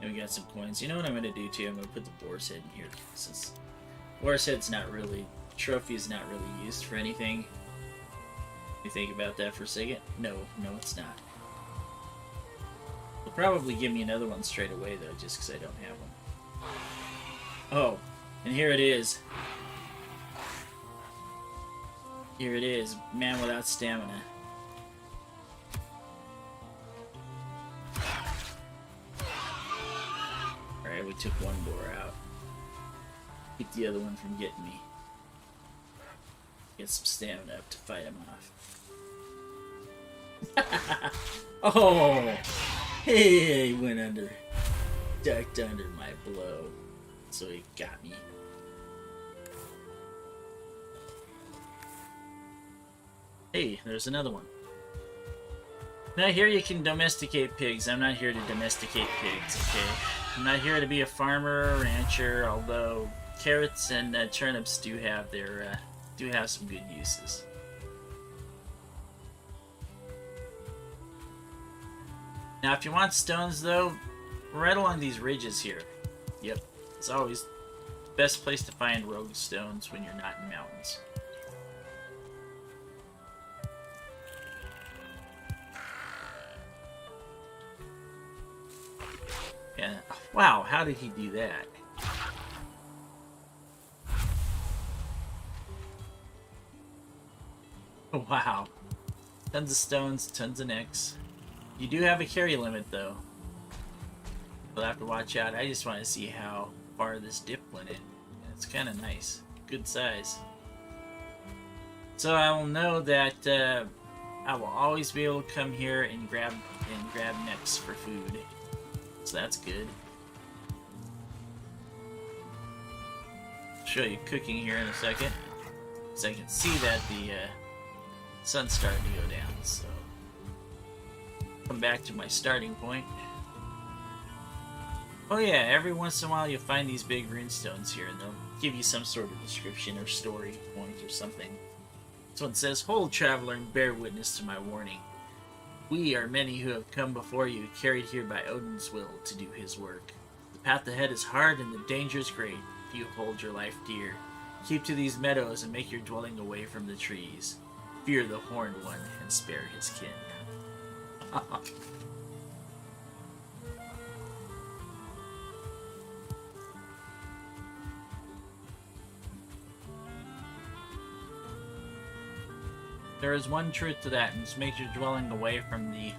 And we got some coins. You know what I'm gonna do too? I'm gonna put the boar's head in here. Since boar's head's not really... Trophy is not really used for anything. You think about that for a second? No, it's not. They'll probably give me another one straight away though, just because I don't have one. Oh, and here it is. Here it is, man without stamina. Alright, we took one boar out. Keep the other one from getting me. Get some stamina up to fight him off. Oh! Hey, he went under. Ducked under my blow. So he got me. Hey, there's another one. Now here you can domesticate pigs. I'm not here to domesticate pigs, okay? I'm not here to be a farmer or rancher, although carrots and turnips do have their do have some good uses. Now if you want stones though, right along these ridges here. Yep, it's always the best place to find rogue stones when you're not in mountains. Yeah. Wow, how did he do that? Wow. Tons of stones, tons of necks. You do have a carry limit though. You'll have to watch out. I just want to see how far this dip went in. It's kind of nice. Good size. So I will know that I will always be able to come here and grab necks for food. So that's good. I'll show you cooking here in a second. So I can see that the sun's starting to go down, so come back to my starting point. Oh yeah, every once in a while you'll find these big runestones here and they'll give you some sort of description or story point or something. This one says, "Hold, traveler, and bear witness to my warning. We are many who have come before you, carried here by Odin's will to do his work. The path ahead is hard and the danger is great. If you hold your life dear, keep to these meadows and make your dwelling away from the trees. Fear the Horned One and spare his kin." There is one truth to that, and it's make your dwelling away from the...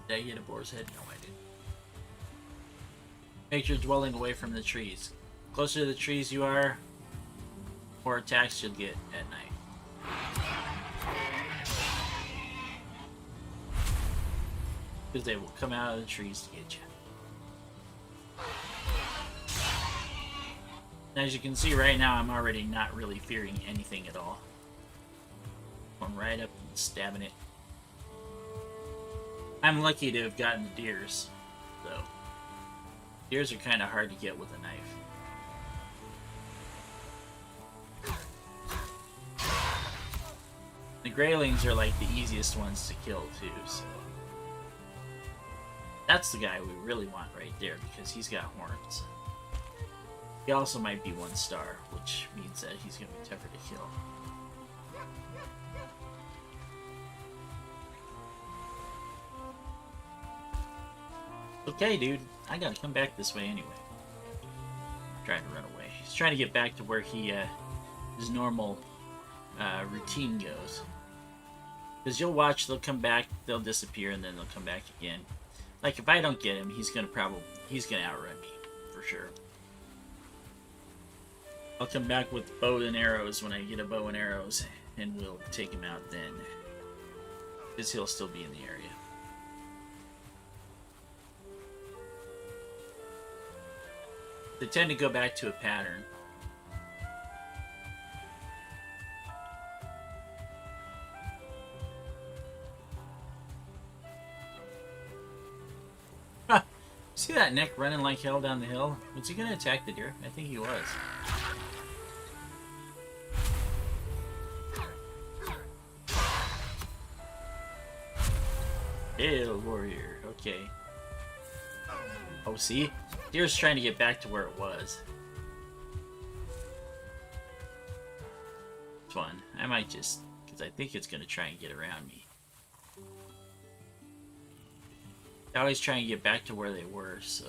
Did I get a boar's head? No, I didn't. Make your dwelling away from the trees. Closer to the trees you are, more attacks you'll get at night. Because they will come out of the trees to get you. As you can see right now, I'm already not really fearing anything at all. I'm right up and stabbing it. I'm lucky to have gotten the deers, though. Deers are kind of hard to get with a knife. The Greylings are like the easiest ones to kill, too, so... That's the guy we really want right there, because he's got horns. He also might be 1 star, which means that he's going to be tougher to kill. Okay, dude. I gotta come back this way anyway. Trying to run away. He's trying to get back to where his normal routine goes. Because you'll watch, they'll come back, they'll disappear, and then they'll come back again. Like, if I don't get him, he's gonna outrun me, for sure. I'll come back with bow and arrows when I get a bow and arrows, and we'll take him out then. Because he'll still be in the area. They tend to go back to a pattern. See that neck running like hell down the hill? Was he gonna attack the deer? I think he was. Hail warrior. Okay. Oh, see? Deer's trying to get back to where it was. It's fun. I might just... because I think it's gonna try and get around me. They always try and get back to where they were, so...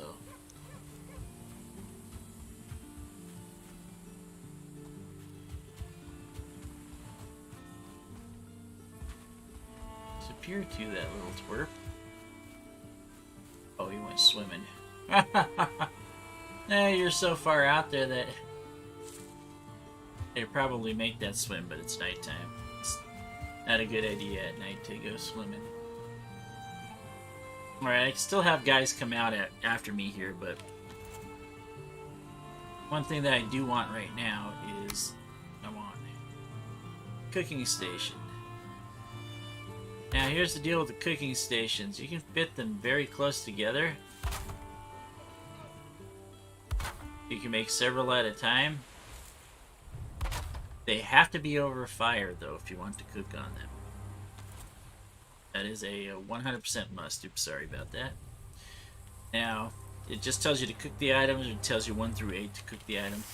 disappear to that little twerp. Oh, he went swimming. You're so far out there that... they probably make that swim, but it's nighttime. It's not a good idea at night to go swimming. Alright, I can still have guys come out after me here, but one thing that I do want right now is I want a cooking station. Now here's the deal with the cooking stations. You can fit them very close together. You can make several at a time. They have to be over fire though if you want to cook on them. That is a 100% must. Oops, sorry about that. Now, it just tells you to cook the items, or it tells you 1 through 8 to cook the item.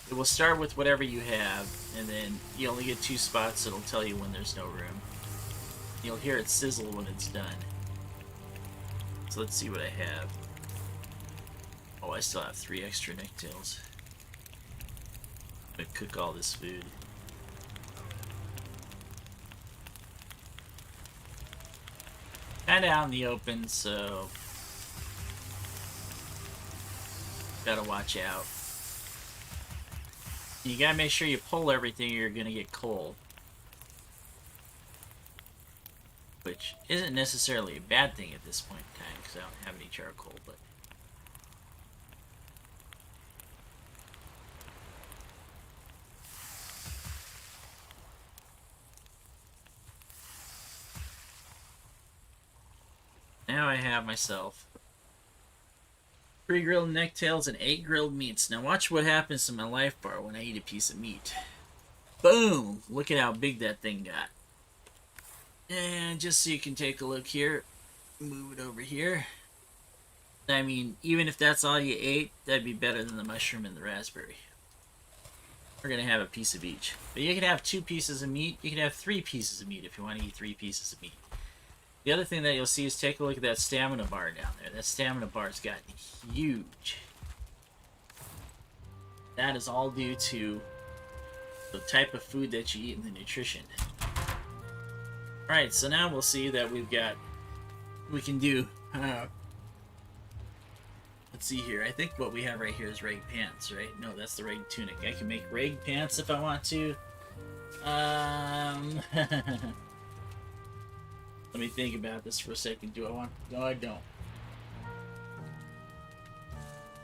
It will start with whatever you have, and then you only get 2 spots, so it'll tell you when there's no room. You'll hear it sizzle when it's done. So let's see what I have. Oh, I still have 3 extra necktails. I'm gonna cook all this food. Kinda out in the open, so gotta watch out. You gotta make sure you pull everything or you're gonna get coal. Which isn't necessarily a bad thing at this point in time, because I don't have any charcoal, but... now I have myself 3 grilled necktails and 8 grilled meats. Now watch what happens to my life bar when I eat a piece of meat. Boom! Look at how big that thing got. And just so you can take a look here, move it over here. I mean, even if that's all you ate, that'd be better than the mushroom and the raspberry. We're gonna have a piece of each. But you can have 2 pieces of meat, you can have 3 pieces of meat if you want to eat 3 pieces of meat. The other thing that you'll see is take a look at that stamina bar down there. That stamina bar's gotten huge. That is all due to the type of food that you eat and the nutrition. Alright, so now we'll see that we can do, let's see here. I think what we have right here is ragged pants, right? No, that's the ragged tunic. I can make ragged pants if I want to. Let me think about this for a second. Do I want... no, I don't.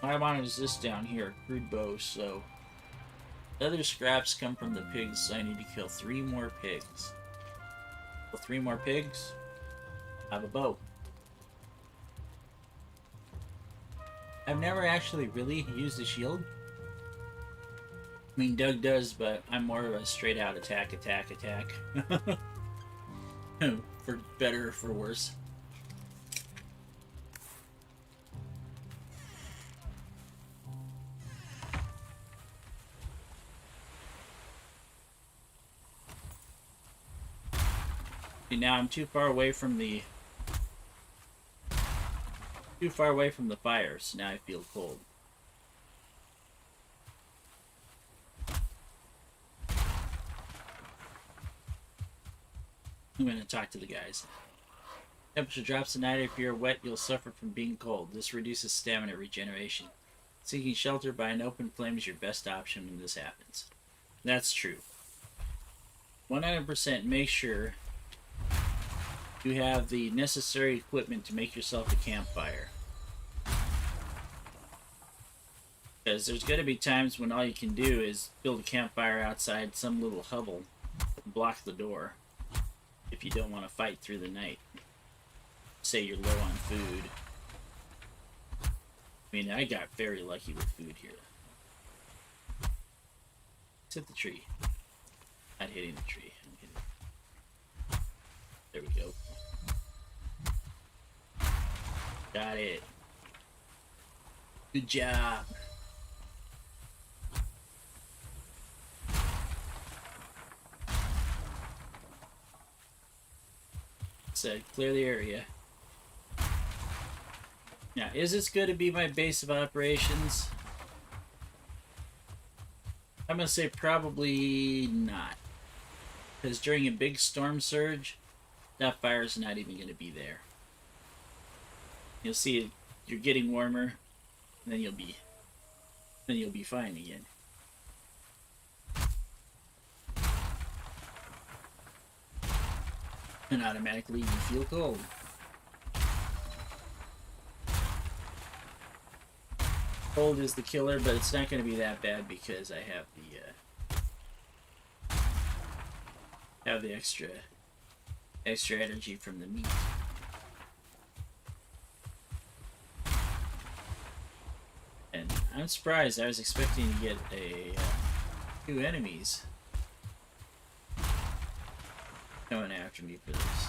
What I want is this down here. Crude bow, so... other scraps come from the pigs, so I need to kill 3 more pigs. Kill 3 more pigs. I have a bow. I've never actually really used a shield. I mean, Doug does, but I'm more of a straight-out attack. For better or for worse. And now I'm too far away from the Too far away from the fire, so now I feel cold. I'm going to talk to the guys. Temperature drops tonight. If you're wet, you'll suffer from being cold. This reduces stamina regeneration. Seeking shelter by an open flame is your best option when this happens. That's true. 100% make sure you have the necessary equipment to make yourself a campfire. Because there's going to be times when all you can do is build a campfire outside some little hovel and block the door if you don't want to fight through the night. Say you're low on food. I mean, I got very lucky with food here. Let's hit the tree. Not hitting the tree. There we go. Got it. Good job. Said clear the area. Now, is this going to be my base of operations? I'm going to say probably not. Because during a big storm surge, that fire's not even going to be there. You'll see it, you're getting warmer, and then you'll be fine again. And automatically you feel cold. Cold is the killer, but it's not going to be that bad because I have the extra energy from the meat. And I'm surprised. I was expecting to get a few enemies coming after me for this.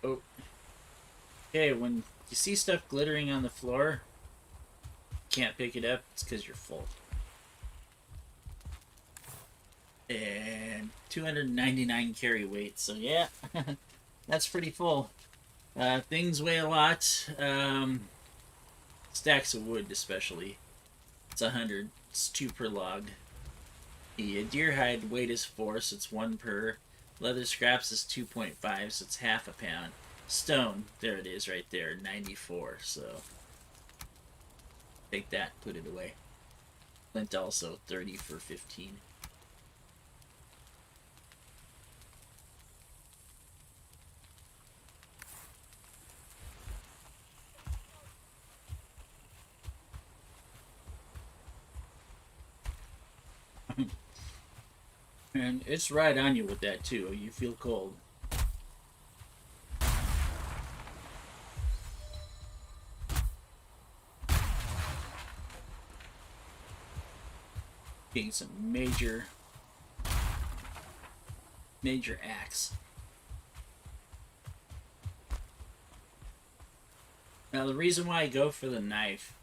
Oh. Okay, when you see stuff glittering on the floor, can't pick it up, it's because you're full. And 299 carry weight, so yeah, that's pretty full. Things weigh a lot. Stacks of wood, especially. It's 100. It's 2 per log. The deer hide weight is 4, so it's 1 per. Leather scraps is 2.5, so it's half a pound. Stone, there it is right there, 94, so take that, put it away. Flint also, 30 for 15. And it's right on you with that too. You feel cold. Getting some major axe. Now the reason why I go for the knife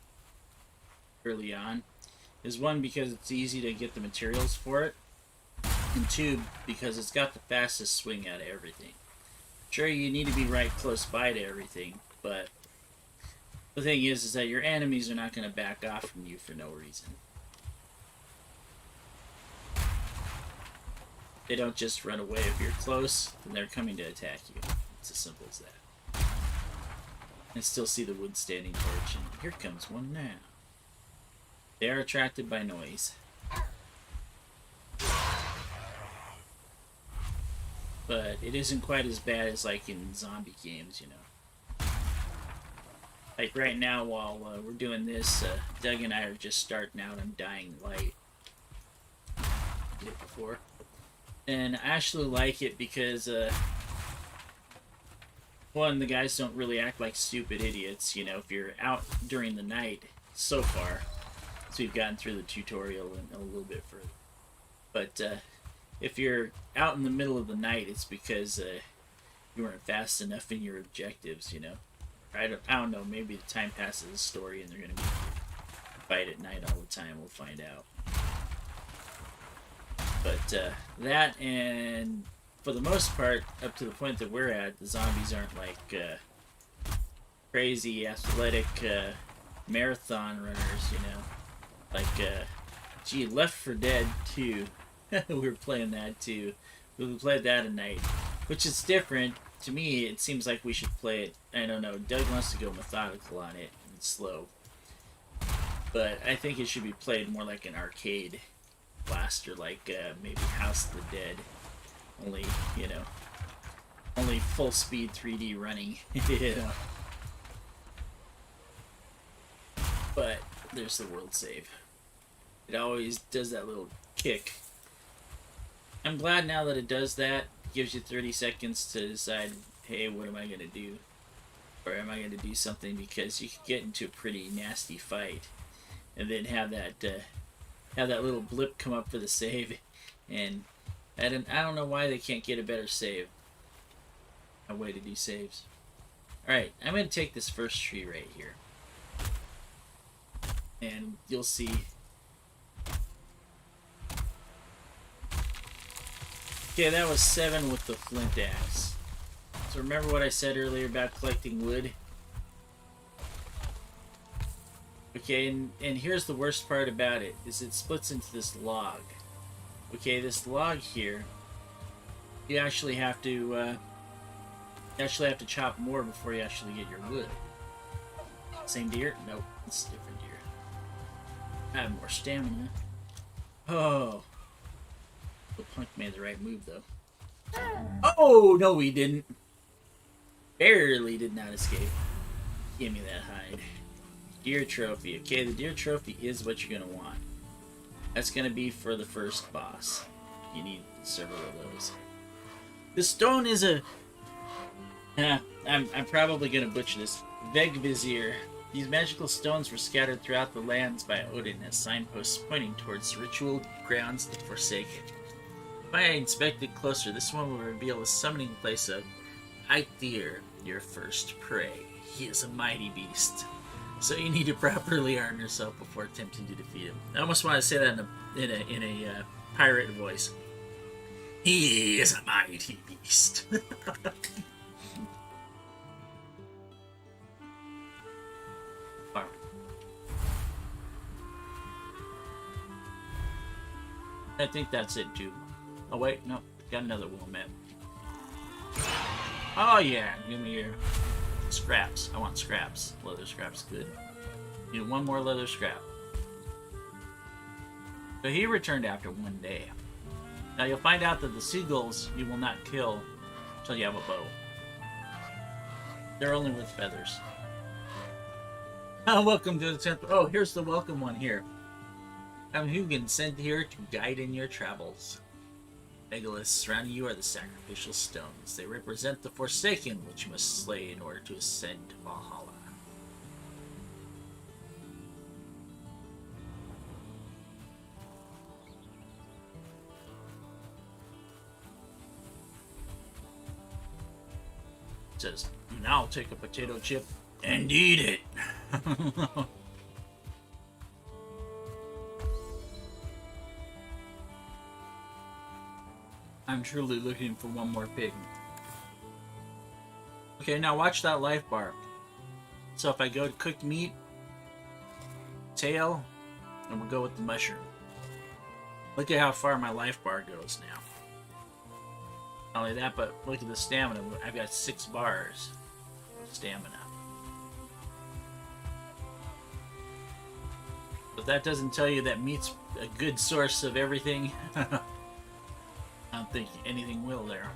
early on is 1, because it's easy to get the materials for it, and 2, because it's got the fastest swing out of everything. Sure, you need to be right close by to everything, but the thing is that your enemies are not going to back off from you for no reason. They don't just run away. If you're close, then they're coming to attack you. It's as simple as that. I still see the wood standing torch, and here comes one now. They are attracted by noise. But it isn't quite as bad as like in zombie games, you know. Like right now, while we're doing this, Doug and I are just starting out on Dying Light. Did it before. And I actually like it because, 1, the guys don't really act like stupid idiots, you know, if you're out during the night so far. So we've gotten through the tutorial and a little bit further. But if you're out in the middle of the night, it's because you weren't fast enough in your objectives, you know. I don't know, maybe the time passes the story and they're going to fight at night all the time, we'll find out. But that, and for the most part, up to the point that we're at, the zombies aren't like crazy athletic marathon runners, you know. Like, gee, Left 4 Dead 2. We were playing that too. We played that at night, which is different. To me, it seems like we should play it. I don't know. Doug wants to go methodical on it and slow. But I think it should be played more like an arcade blaster, like maybe House of the Dead. Only, you know, only full speed 3D running. Yeah. But there's the world save. It always does that little kick. I'm glad now that it does that. It gives you 30 seconds to decide, hey, what am I going to do? Or am I going to do something? Because you could get into a pretty nasty fight and then have that little blip come up for the save. And I don't know why they can't get a better save. A way to do saves. Alright, I'm going to take this first tree right here. And you'll see. Okay, that was 7 with the flint axe. So remember what I said earlier about collecting wood? Okay, and here's the worst part about it, is it splits into this log. Okay, this log here, you actually have to chop more before you actually get your wood. Same deer? Nope, it's a different deer. I have more stamina. Oh. The punk made the right move, though. Oh, no, he didn't. Barely did not escape. Give me that hide. Deer trophy. Okay, the deer trophy is what you're going to want. That's going to be for the first boss. You need several of those. The stone is a... I'm probably going to butcher this. Vegvizier. These magical stones were scattered throughout the lands by Odin as signposts pointing towards the ritual grounds of the Forsaken. If I inspect it closer, this one will reveal the summoning place of Eithyr, your first prey. He is a mighty beast, so you need to properly arm yourself before attempting to defeat him. I almost want to say that in a pirate voice. He is a mighty beast. I think that's it too. Oh wait, no, got another wool map. Oh yeah, give me your scraps. I want scraps. Leather scraps, good. Need one more leather scrap. So he returned after 1 day. Now you'll find out that the seagulls you will not kill until you have a bow. They're only with feathers. Welcome to the 10th. Oh, here's the welcome one here. I'm Hugin, sent here to guide in your travels. Megaliths surrounding you are the sacrificial stones. They represent the Forsaken, which you must slay in order to ascend to Valhalla. It says, now take a potato chip and eat it. I'm truly looking for one more pig. Okay, now watch that life bar. So if I go to cooked meat, tail, and we'll go with the mushroom. Look at how far my life bar goes now. Not only that, but look at the stamina. I've got 6 bars of stamina. But that doesn't tell you that meat's a good source of everything. I don't think anything will there.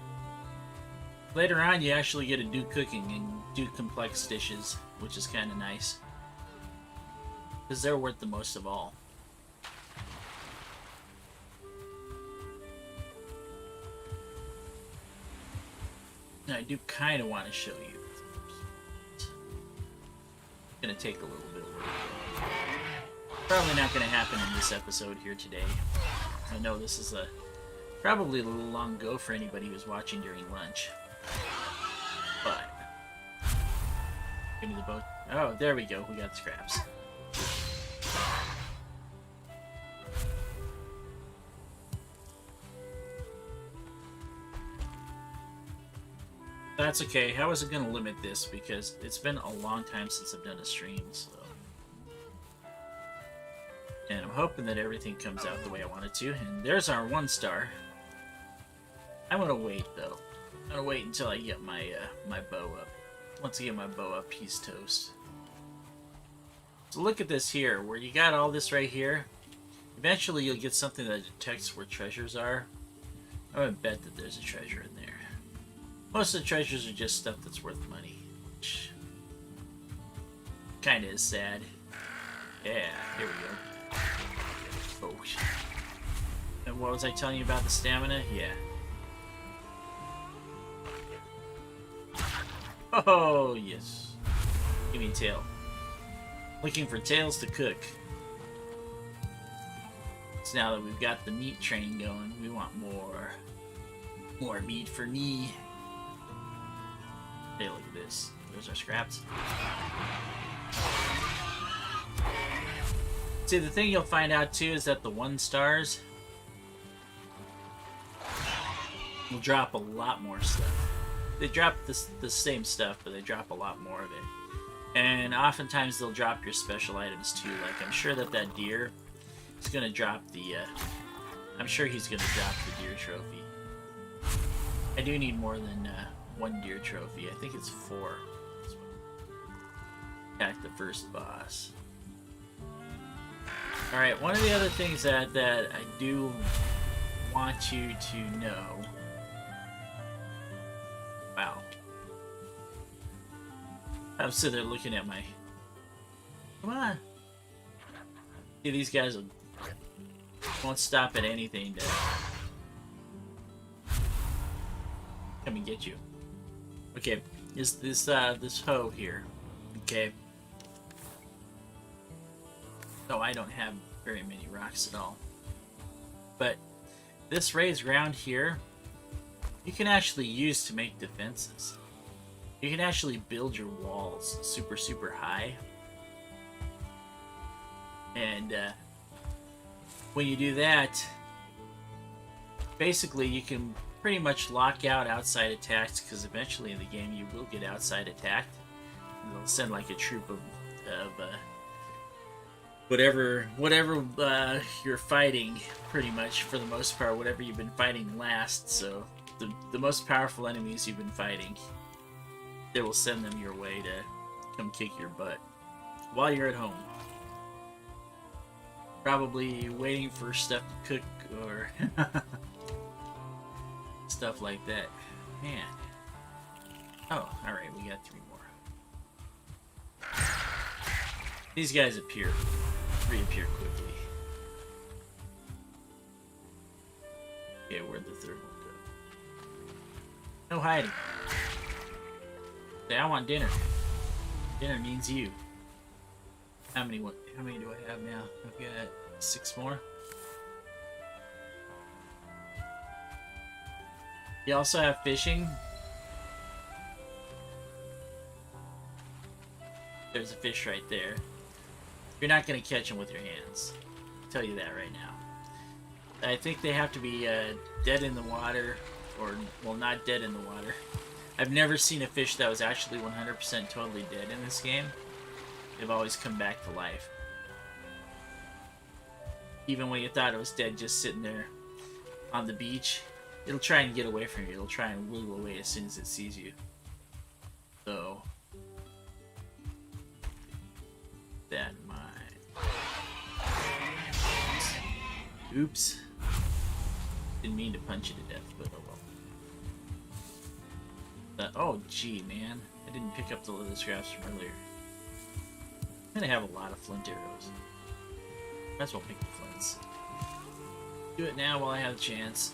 Later on, you actually get to do cooking and do complex dishes, which is kind of nice. Because they're worth the most of all. And I do kind of want to show you. It's going to take a little bit of work. Probably not going to happen in this episode here today. I know this is probably a little long go for anybody who's watching during lunch. But give me the boat. Oh, there we go. We got scraps. That's okay. I wasn't going to limit this because it's been a long time since I've done a stream, so... And I'm hoping that everything comes out the way I want it to. And there's our 1 star. I'm going to wait, though. I'm going to wait until I get my my bow up. Once I get my bow up, he's toast. So look at this here, where you got all this right here. Eventually you'll get something that detects where treasures are. I would bet that there's a treasure in there. Most of the treasures are just stuff that's worth money. Which kinda is sad. Yeah, here we go. Oh, and what was I telling you about the stamina? Yeah. Oh, yes. Give me a tail. Looking for tails to cook. So now that we've got the meat train going, we want more meat for me. Hey, look at this. There's our scraps. See, the thing you'll find out too is that the 1 stars will drop a lot more stuff. They drop the same stuff, but they drop a lot more of it. And oftentimes they'll drop your special items too. Like I'm sure that deer is gonna drop the. I'm sure he's gonna drop the deer trophy. I do need more than 1 deer trophy. I think it's 4. Attack the first boss. Alright, one of the other things that I do want you to know... Wow. I'm sitting there looking at my... Come on! See, these guys won't stop at anything to come and get you. Okay, this hoe here. Okay. No, I don't have very many rocks at all. But this raised ground here, you can actually use to make defenses. You can actually build your walls super, super high. And when you do that, basically you can pretty much lock out outside attacks, because eventually in the game you will get outside attacked. And they'll send like a troop of whatever you're fighting, pretty much, for the most part, whatever you've been fighting last. So the most powerful enemies you've been fighting, they will send them your way to come kick your butt while you're at home. Probably waiting for stuff to cook or stuff like that. Man. Oh, alright, we got 3 more. These guys reappear quickly. Okay, where'd the 3rd one go? No hiding. Say, I want dinner. Dinner means you. How many do I have now? I've got 6 more. You also have fishing. There's a fish right there. You're not going to catch them with your hands. I'll tell you that right now. I think they have to be dead in the water, or, well, not dead in the water. I've never seen a fish that was actually 100% totally dead in this game. They've always come back to life. Even when you thought it was dead just sitting there on the beach, it'll try and get away from you. It'll try and wiggle away as soon as it sees you. So, that in mind. Oops. Didn't mean to punch you to death, but oh well. Oh, gee, man. I didn't pick up the leather scraps from earlier. I'm gonna have a lot of flint arrows. Might as well pick the flints. Do it now while I have a chance.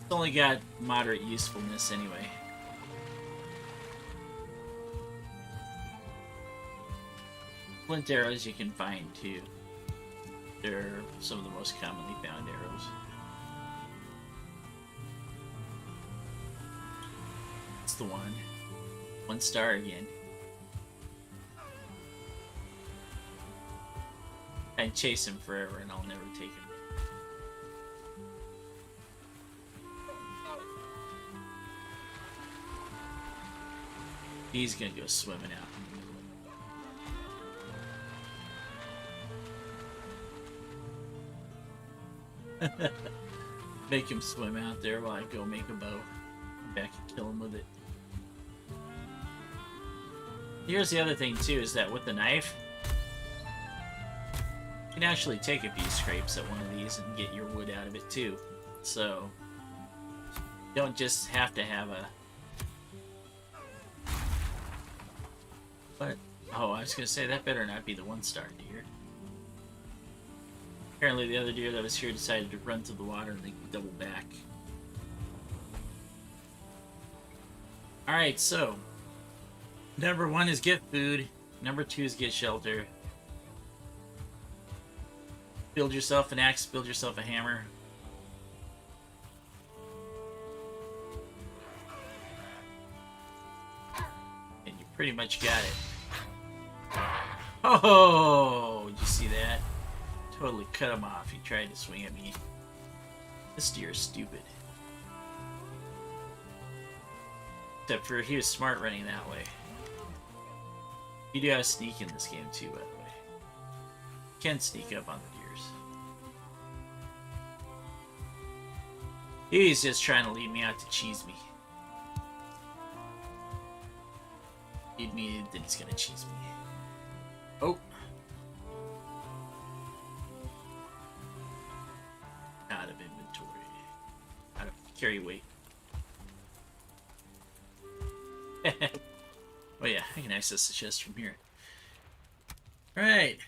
It's only got moderate usefulness anyway. Flint arrows you can find too. They're some of the most commonly found arrows. It's the one. 1 star again. I'd chase him forever and I'll never take him. He's gonna go swimming out. Make him swim out there while I go make a bow. Come back and kill him with it. Here's the other thing too, is that with the knife, you can actually take a few scrapes at one of these and get your wood out of it too. So, you don't just have to have a... What? Oh, I was gonna say, that better not be the 1-star deer. Apparently the other deer that was here decided to run to the water and they double back. Alright, so number 1 is get food. Number 2 is get shelter. Build yourself an axe, build yourself a hammer. And you pretty much got it. Oh, did you see that? Totally cut him off. He tried to swing at me. This deer is stupid. Except for he was smart running that way. You do have sneak in this game too, by the way. You can sneak up on the deers. He's just trying to lead me out to cheese me. Lead me, then he's gonna cheese me. Oh! Out of inventory. Out of carry weight. Oh yeah, I can access the chest from here. Alright.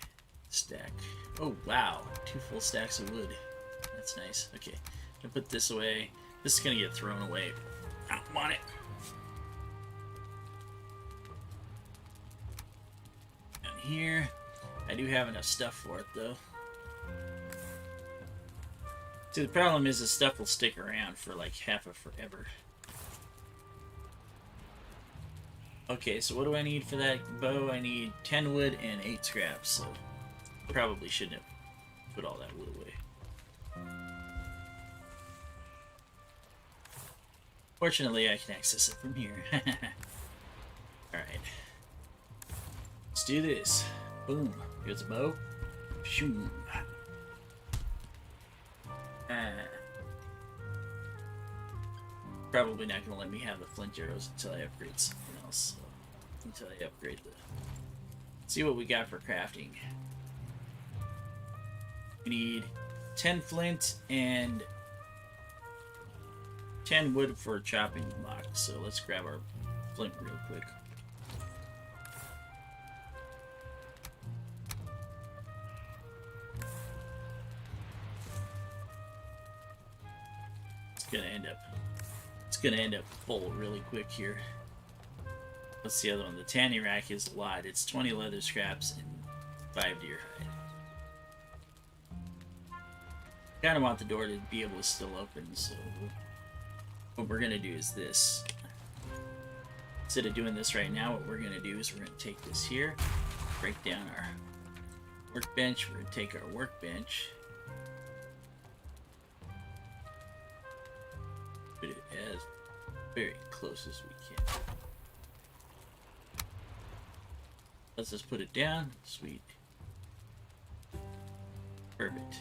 Stack. Oh wow, 2 full stacks of wood. That's nice. Okay, gonna put this away. This is gonna get thrown away. I don't want it. Down here. I do have enough stuff for it though. See, the problem is the stuff will stick around for like half of forever. Okay, so what do I need for that bow? I need 10 wood and 8 scraps, so probably shouldn't have put all that wood away. Fortunately, I can access it from here. Alright. Let's do this. Boom. Here's a bow. Shoo. Probably not going to let me have the flint arrows until I upgrade something else. So, until I upgrade the... Let's see what we got for crafting. We need 10 flint and 10 wood for a chopping block. So let's grab our flint real quick. It's gonna end up full really quick here. What's the other one? The tanning rack is a lot. It's 20 leather scraps and 5 deer hide. Kind of want the door to be able to still open, so what we're gonna do is this. Instead of doing this right now, what we're gonna do is we're gonna take this here, break down our workbench. We're gonna take our workbench, put it as very close as we can. Let's just put it down. Sweet. Perfect.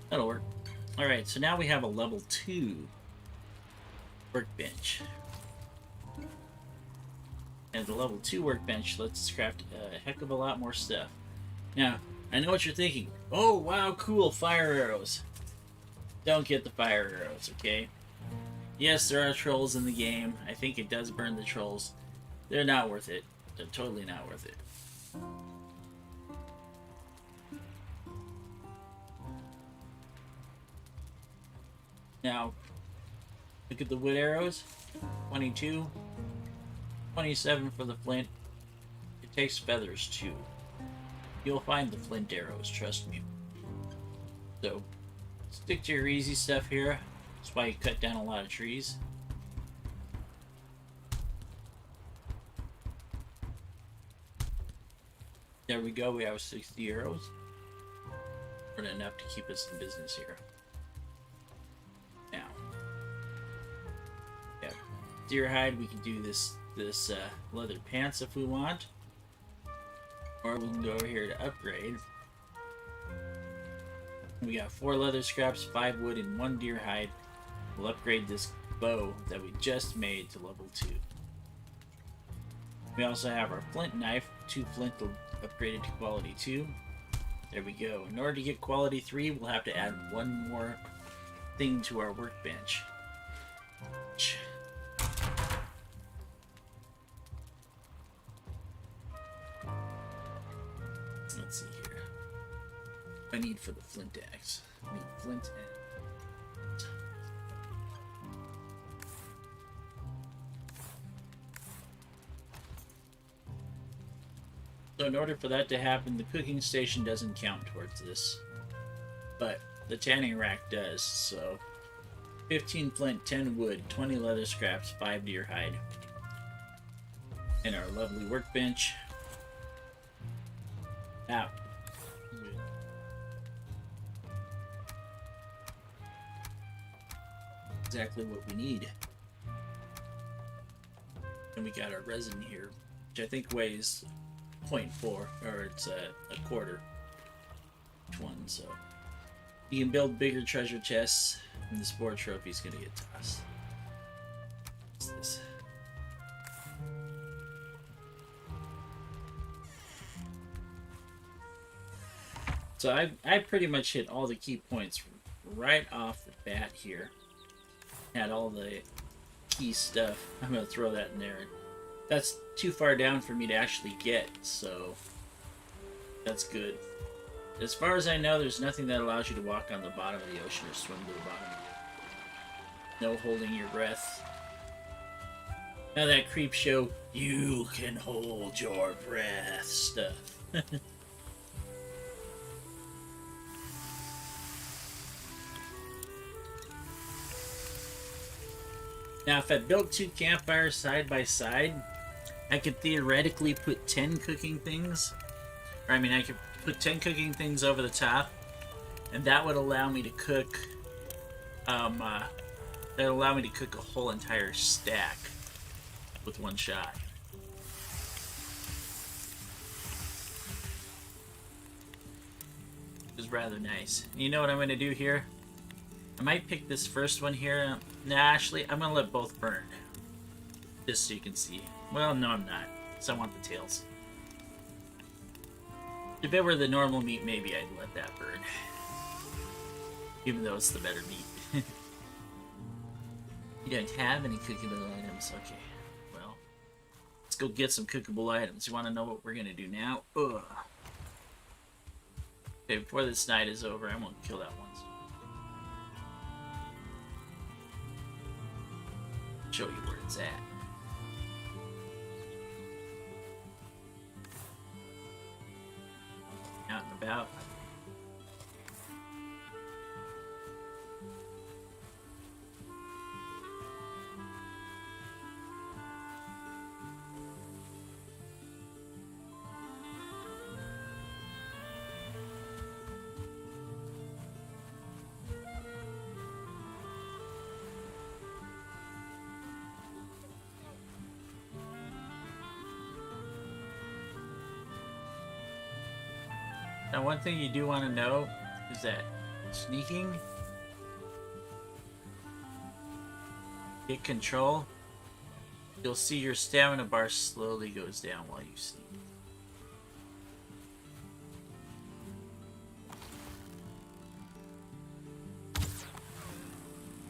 That'll work. Alright, so now we have a level 2 workbench. And the level 2 workbench lets us craft a heck of a lot more stuff. Now, I know what you're thinking. Oh, wow, cool, fire arrows. Don't get the fire arrows, okay? Yes, there are trolls in the game. I think it does burn the trolls. They're not worth it. They're totally not worth it. Now, look at the wood arrows. 22. 27 for the flint. It takes feathers too. You'll find the flint arrows, trust me. So, stick to your easy stuff here. That's why you cut down a lot of trees. There we go, we have 60 arrows. More than enough to keep us in business here. Now, deer hide, we can do this leather pants if we want, or we can go over here to upgrade. We got 4 leather scraps, 5 wood, and 1 deer hide. We'll upgrade this bow that we just made to level 2. We also have our flint knife, 2 flint upgraded to quality 2. There we go. In order to get quality 3, we'll have to add 1 more thing to our workbench. Let's see here. I need for the flint axe. I need flint and... So in order for that to happen, the cooking station doesn't count towards this. But the tanning rack does, so... 15 flint, 10 wood, 20 leather scraps, 5 deer hide. And our lovely workbench. Now. Exactly what we need. And we got our resin here, which I think weighs 0.4, or it's a quarter. Which one, so... You can build bigger treasure chests, and the spore trophy's gonna get tossed. What's this? So I pretty much hit all the key points right off the bat here. Had all the key stuff. I'm gonna throw that in there. That's too far down for me to actually get, so that's good. As far as I know, there's nothing that allows you to walk on the bottom of the ocean or swim to the bottom. No holding your breath. Now that creep show, you can hold your breath stuff. Now, if I built 2 campfires side by side, I could theoretically put 10 cooking things. Or, I mean, I could put 10 cooking things over the top, and that would allow me to cook, that would allow me to cook a whole entire stack with one shot. Which is rather nice. And you know what I'm going to do here? I might pick this first one here. Nah, actually, I'm going to let both burn. Just so you can see. Well, no, I'm not. Because I want the tails. If it were the normal meat, maybe I'd let that burn. Even though it's the better meat. You don't have any cookable items. Okay, well. Let's go get some cookable items. You want to know what we're going to do now? Ugh. Okay, before this night is over, I'm going to kill that one. Show you where it's at. Out and about. Now, one thing you do want to know is that sneaking, get control, you'll see your stamina bar slowly goes down while you sneak.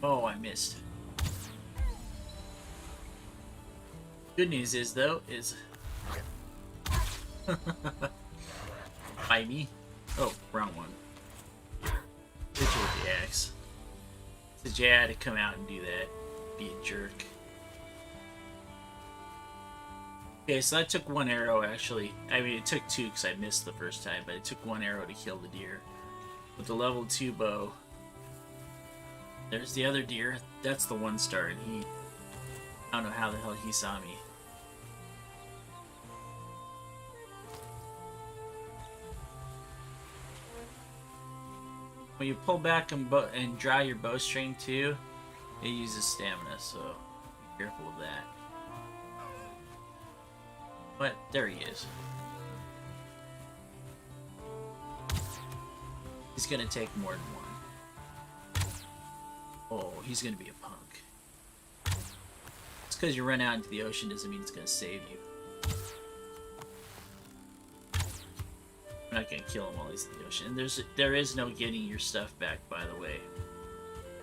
Oh, I missed. Good news is, though, is... By me? Oh, wrong one. Hit you with the axe. Said you had to come out and do that. Be a jerk. Okay, so that took 1 arrow, actually. I mean, it took 2 because I missed the first time, but it took 1 arrow to kill the deer. With the level 2 bow. There's the other deer. That's the 1-star, and he... I don't know how the hell he saw me. When you pull back and draw your bowstring too, it uses stamina, so Careful of that. But there he is. He's gonna take more than one. Oh, he's gonna be a punk. Just because you run out into the ocean doesn't mean it's gonna save you. I'm not gonna kill him while he's in the ocean. And there is no getting your stuff back, by the way.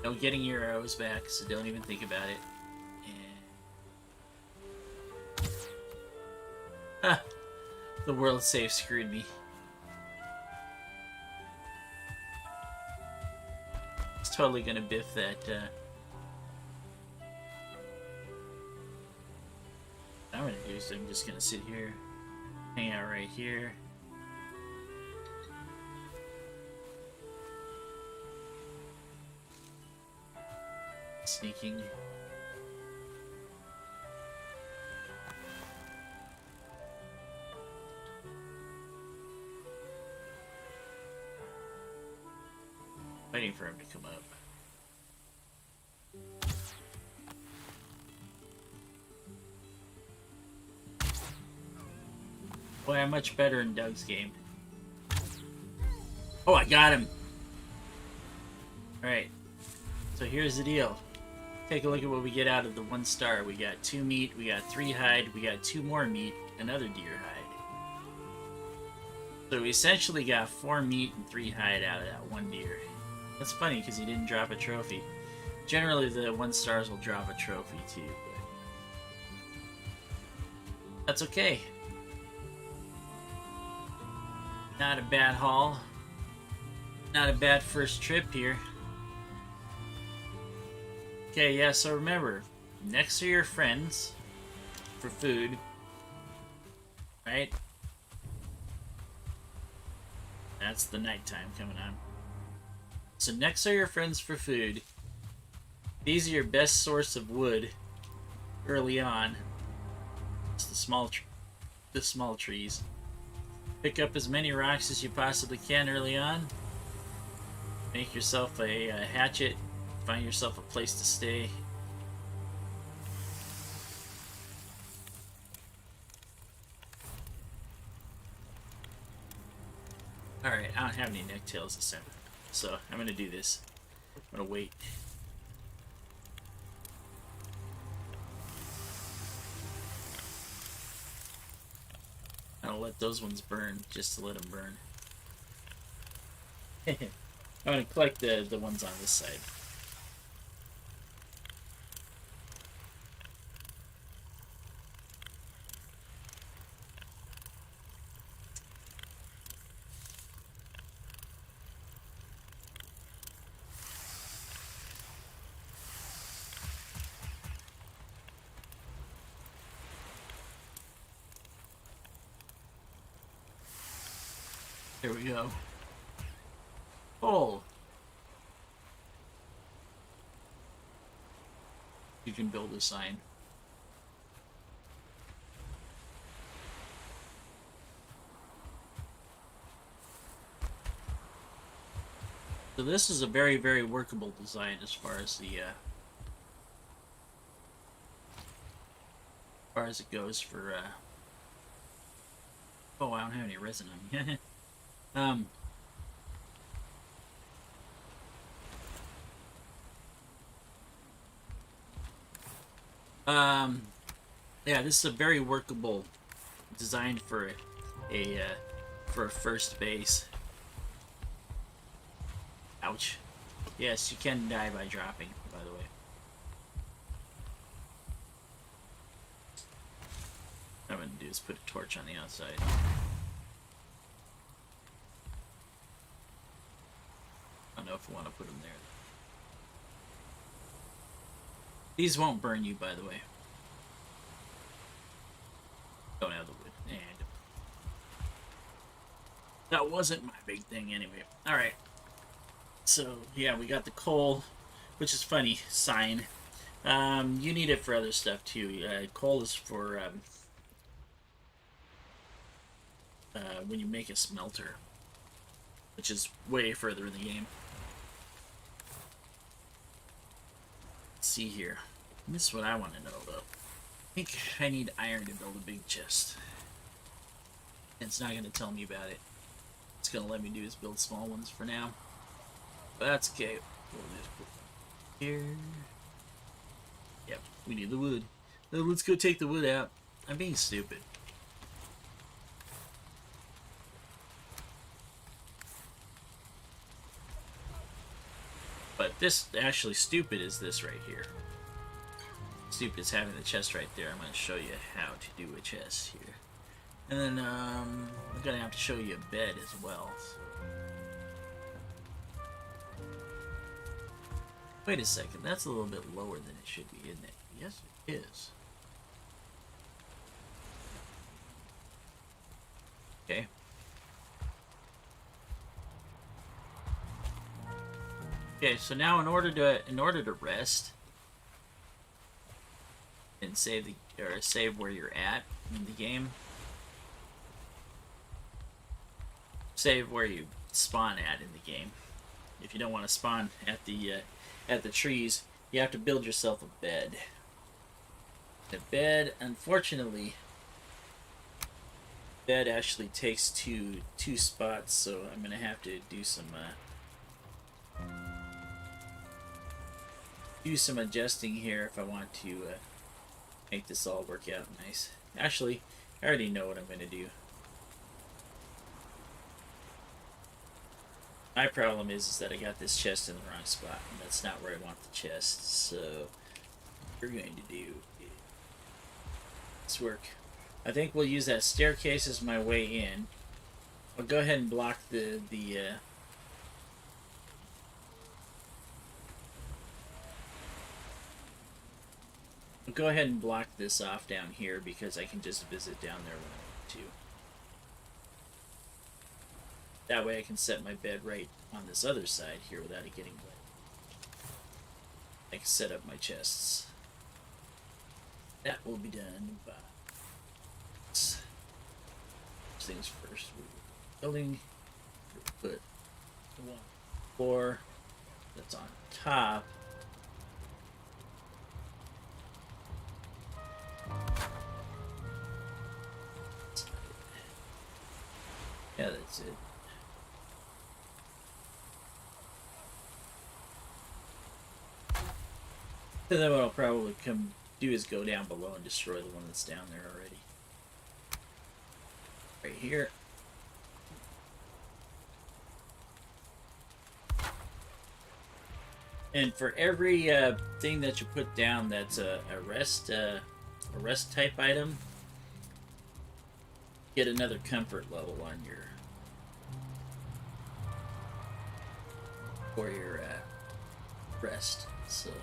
No getting your arrows back, so don't even think about it. And... ah, the world save screwed me. It's totally gonna biff that. What I'm gonna do is I'm just gonna sit here, hang out right here. Sneaking. Waiting for him to come up. Boy, I'm much better in Doug's game. Oh, I got him! Alright. So here's the deal. Take a look at what we get out of the 1 star. We got 2 meat, we got 3 hide, we got 2 more meat, another deer hide. So we essentially got 4 meat and 3 hide out of that 1 deer. That's funny because he didn't drop a trophy. Generally the 1 stars will drop a trophy too, but that's okay. Not a bad haul. Not a bad first trip here. Okay, yeah, so remember, next to your friends for food, right? That's the nighttime coming on. So next to your friends for food, these are your best source of wood early on. It's the small trees. Pick up as many rocks as you possibly can early on. Make yourself a hatchet. Find yourself a place to stay. Alright, I don't have any necktails this time. So, I'm gonna do this. I'm gonna wait. I'll let those ones burn, just to let them burn. I'm gonna collect the ones on this side. There we go. Oh! You can build a sign. So this is a very, very workable design as far as the it goes for oh, I don't have any resin on me. Yeah, this is a very workable design for a first base. Ouch. Yes, you can die by dropping, by the way. What I'm gonna do is put a torch on the outside. I don't know if I want to put them there. These won't burn you, by the way. Don't have the wood. And that wasn't my big thing anyway. Alright. So, yeah, we got the coal, which is funny, sign. You need it for other stuff, too. Coal is for when you make a smelter, which is way further in the game. Let's see here. This is what I want to know, though. I think I need iron to build a big chest. It's not going to tell me about it. It's going to let me do is build small ones for now. But that's okay. We'll just put here. Yep, we need the wood. Let's go take the wood out. I'm being stupid. But this, actually stupid is this right here. Stupid is having the chest right there. I'm going to show you how to do a chest here. And then, I'm going to have to show you a bed as well. So. Wait a second, that's a little bit lower than it should be, isn't it? Yes, it is. Okay. Okay, so now in order to rest and save where you're at in the game, save where you spawn at in the game. If you don't want to spawn at the trees, you have to build yourself a bed. The bed, unfortunately, bed actually takes two spots, so I'm gonna have to do some adjusting here if I want to make this all work out nice. Actually, I already know what I'm gonna do. My problem is that I got this chest in the wrong spot, and that's not where I want the chest. So, what we're going to do is this work. I think we'll use that staircase as my way in. I'll go ahead and block I'll go ahead and block this off down here because I can just visit down there when I want to. That way I can set my bed right on this other side here without it getting wet. I can set up my chests. That will be done by... First things first, we're building. We'll put one floor that's on top. Yeah, that's it. So then what I'll probably come do is go down below and destroy the one that's down there already. Right here. And for every thing that you put down that's a rest type item, get another comfort level on your rest. So the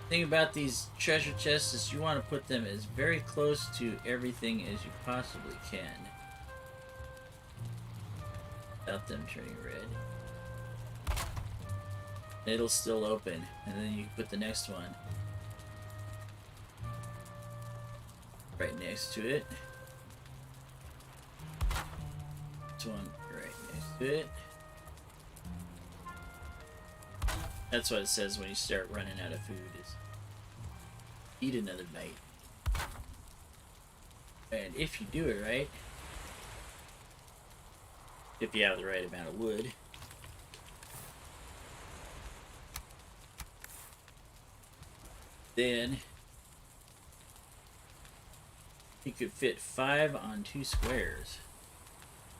thing about these treasure chests is you want to put them as very close to everything as you possibly can without them turning red. It'll still open, and then you can put the next one right next to it. This one right next to it. That's what it says when you start running out of food, is eat another bite. And if you do it right, if you have the right amount of wood, then you could fit 5 on 2 squares.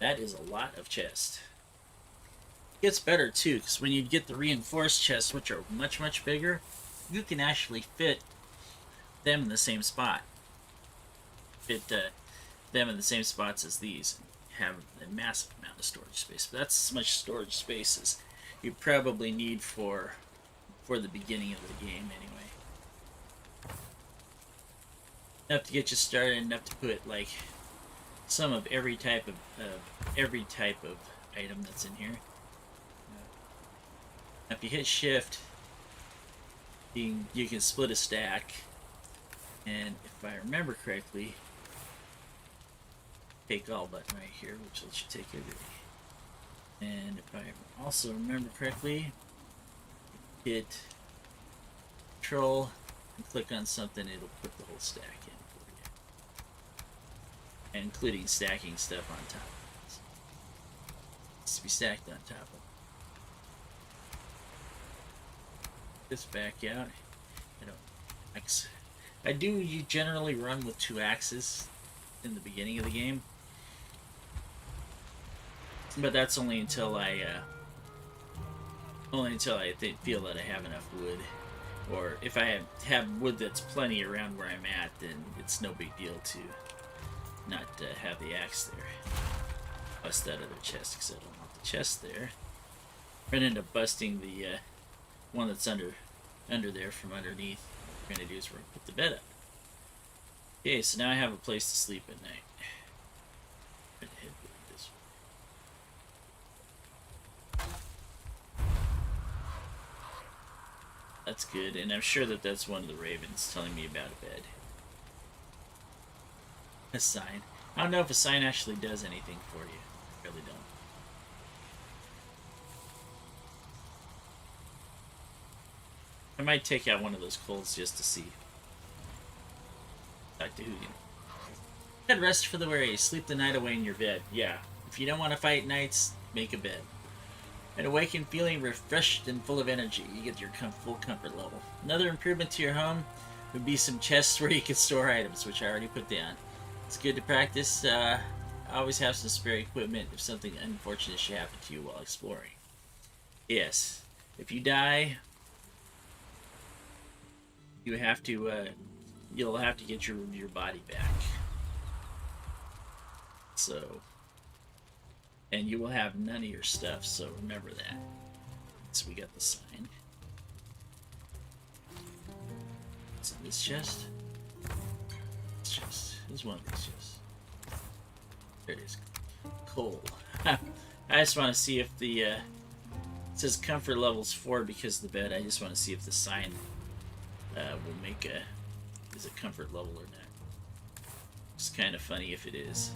That is a lot of chest. It gets better too, because when you get the reinforced chests, which are much, much bigger, you can actually fit them in the same spot. Fit them in the same spots as these. Have a massive amount of storage space. But that's as much storage space as you probably need for the beginning of the game anyway. Enough to get you started, enough to put like some of every type of item that's in here. Now, if you hit shift, you can split a stack, and if I remember correctly, take all button right here, which lets you take everything. And if I also remember correctly, hit Control click on something, it'll put the whole stack in for you, including stacking stuff on top. It needs to be stacked on top of this back out. I do generally run with 2 axes in the beginning of the game, but that's only until I feel that I have enough wood, or if I have wood that's plenty around where I'm at, then it's no big deal to not have the axe there. Bust that other chest because I don't want the chest there. I'm gonna end up busting the one that's under there from underneath. What we're gonna do is we're gonna put the bed up. Okay, so now I have a place to sleep at night. I'm gonna head this way. That's good, and I'm sure that that's one of the ravens telling me about a bed. A sign. I don't know if a sign actually does anything for you. I really don't. I might take out one of those coals just to see. Talk to Hugin. Bed rest for the weary. Sleep the night away in your bed. Yeah. If you don't want to fight nights, make a bed. And awaken feeling refreshed and full of energy. You get your full comfort level. Another improvement to your home would be some chests where you can store items, which I already put down. It's good to practice. Always have some spare equipment if something unfortunate should happen to you while exploring. Yes. If you die, you have to, you'll have to get your body back. So, and you will have none of your stuff, so remember that. So we got the sign. What's in this chest? This chest. There's one of these chests. There it is. Coal. I just want to see if the, it says comfort levels 4 because of the bed. I just want to see if the sign will make is a comfort level or not. It's kind of funny if it is.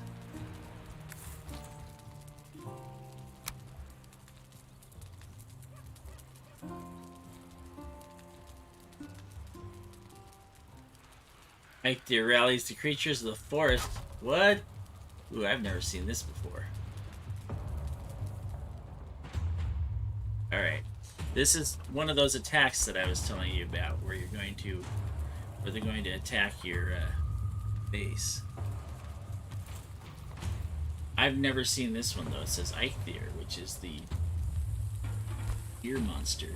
Eikthyr rallies the creatures of the forest. What? Ooh, I've never seen this before. Alright. This is one of those attacks that I was telling you about, where they're going to attack your base. I've never seen this one though. It says Eikthyr, which is the ear monster.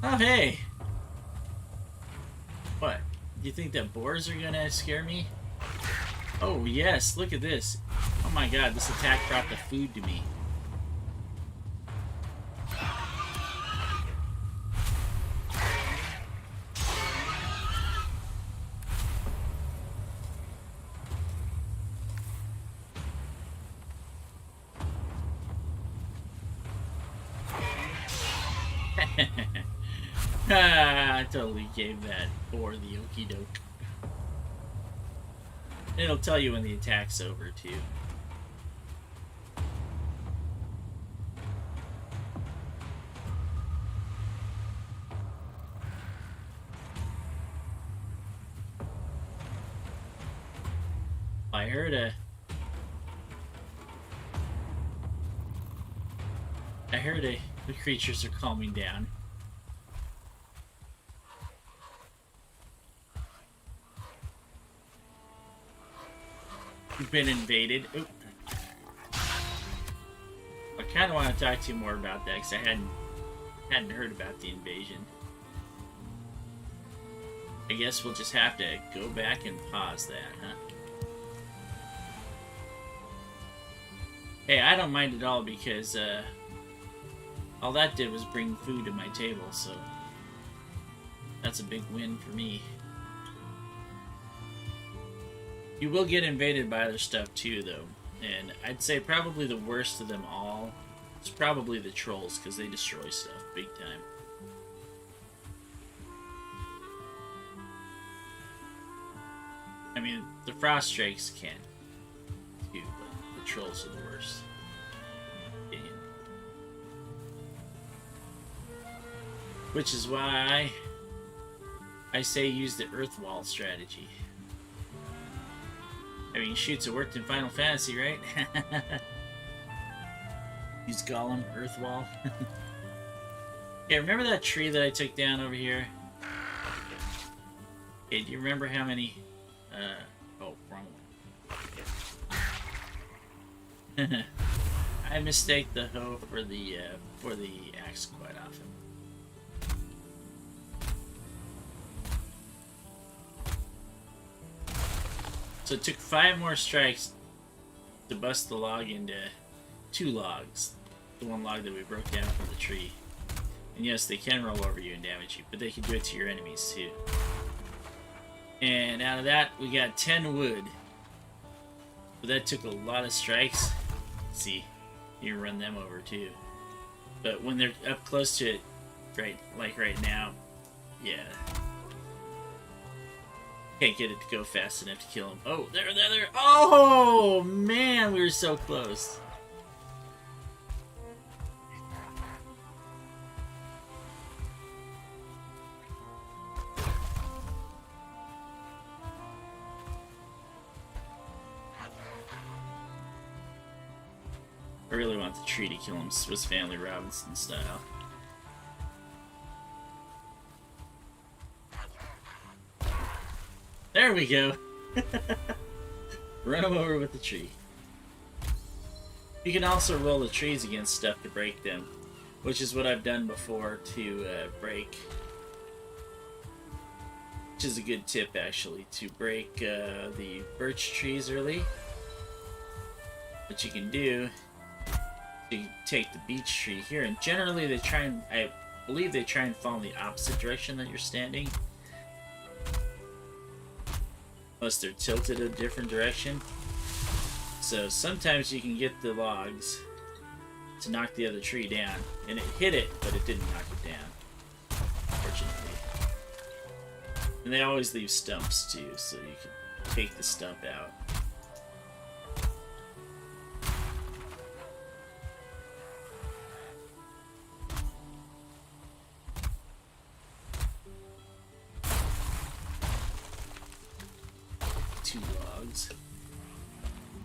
Oh hey! What? Do you think that boars are gonna scare me? Oh yes, look at this. Oh my god, this attack brought the food to me. I totally gave that boar the okie doke. It'll tell you when the attack's over, too. I heard the creatures are calming down. We've been invaded. Oop. I kind of want to talk to you more about that because I hadn't heard about the invasion. I guess we'll just have to go back and pause that, huh? Hey, I don't mind at all because all that did was bring food to my table, so that's a big win for me. You will get invaded by other stuff too, though, and I'd say probably the worst of them all is probably the trolls, because they destroy stuff big time. I mean, the frost drakes can too, but the trolls are the worst. Which is why I say use the earth wall strategy. I mean, shoots, it worked in Final Fantasy, right? Use Golem, earth wall. Yeah, remember that tree that I took down over here? Okay, do you remember how many... oh, wrong one. I mistake the hoe for the axe quite often. So it took 5 more strikes to bust the log into 2 logs. The one log that we broke down from the tree. And yes, they can roll over you and damage you, but they can do it to your enemies too. And out of that, we got 10 wood. But that took a lot of strikes. See, you run them over too. But when they're up close to it, like right now, yeah. Can't get it to go fast enough to kill him. Oh, there. Oh, man, we were so close. I really want the tree to kill him Swiss Family Robinson style. There we go. Run him over with the tree. You can also roll the trees against stuff to break them, which is what I've done before to break. Which is a good tip, actually, to break the birch trees early. What you can do, you take the beech tree here, and generally they try and, I believe they try and fall in the opposite direction that you're standing. Unless they're tilted a different direction. So sometimes you can get the logs to knock the other tree down. And it hit it, but it didn't knock it down. Fortunately. And they always leave stumps too, so you can take the stump out.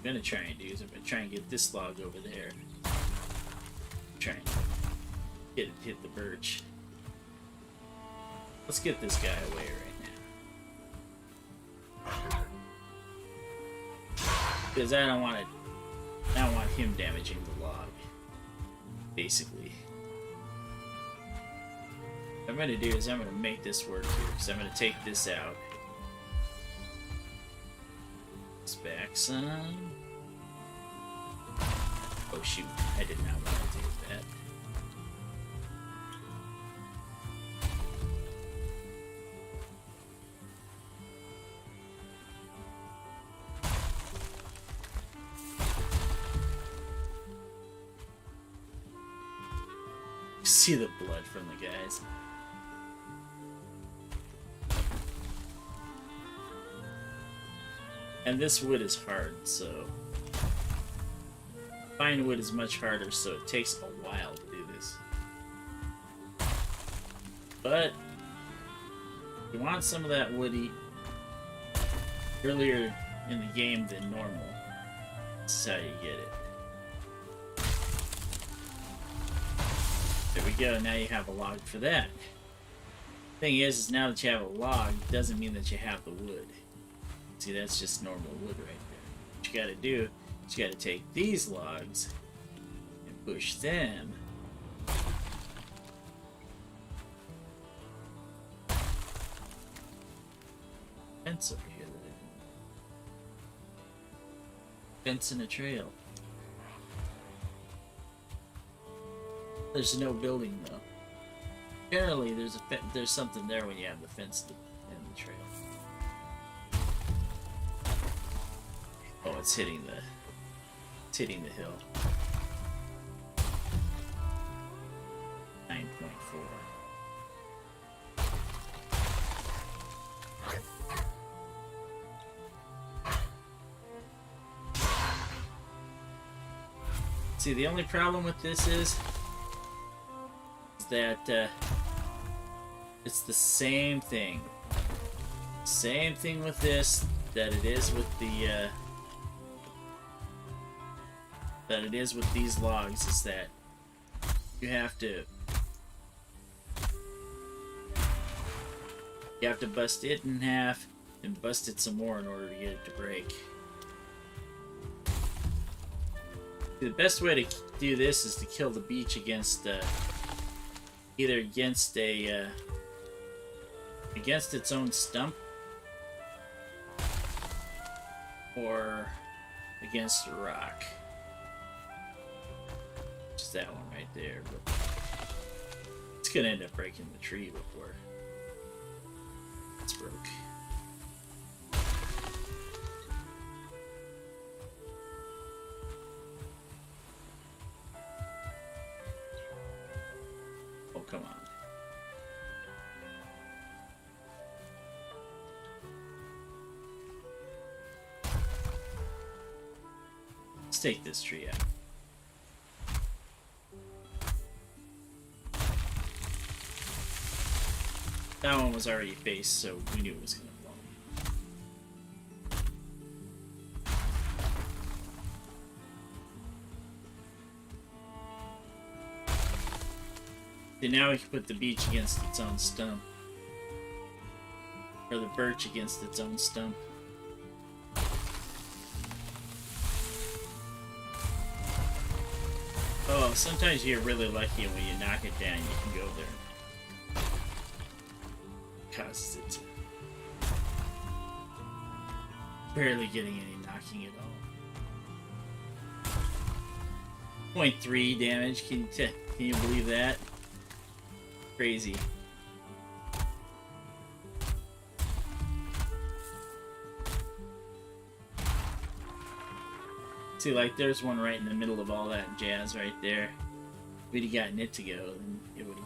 What I'm gonna try and do is I'm gonna try and get this log over there. Try and get it hit the birch. Let's get this guy away right now. Because I don't want him damaging the log. Basically. What I'm gonna do is I'm gonna make this work here. So I'm gonna take this out. Back some. Oh shoot, I did not want to do that. See the blood from the guys. And this wood is hard, so fine wood is much harder, so it takes a while to do this. But you want some of that wood earlier in the game than normal. This is how you get it. There we go, now you have a log for that. Thing is now that you have a log, doesn't mean that you have the wood. See, that's just normal wood right there. What you gotta do is you gotta take these logs and push them fence over here. Fence in a trail. There's no building though. Apparently, there's something there when you have the fence and the trail. Oh, it's hitting the hill. 9.4. See, the only problem with this is that It's the same thing. Same thing with this that it is with the these logs, is that you have to bust it in half and bust it some more in order to get it to break. The best way to do this is to kill the beech against either against a against its own stump or against a rock. Just that one right there, but it's gonna end up breaking the tree before it's broke. Oh, come on. Let's take this tree out. That one was already faced, so we knew it was going to fall. And now we can put the beech against its own stump. Or the birch against its own stump. Oh, sometimes you get really lucky and when you knock it down, you can go there. Causes it to barely getting any knocking at all. 0.3 damage. Can you believe that? Crazy. See, like, there's one right in the middle of all that jazz right there. If we'd have gotten it to go, then it would have.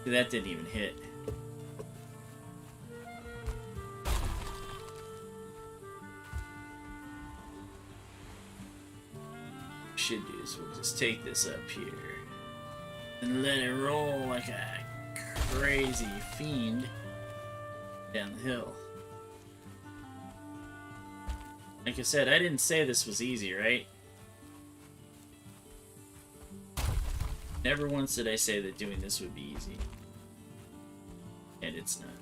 That didn't even hit. What we should do is we'll just take this up here and let it roll like a crazy fiend down the hill. Like I said, I didn't say this was easy, right? Never once did I say that doing this would be easy. And it's not.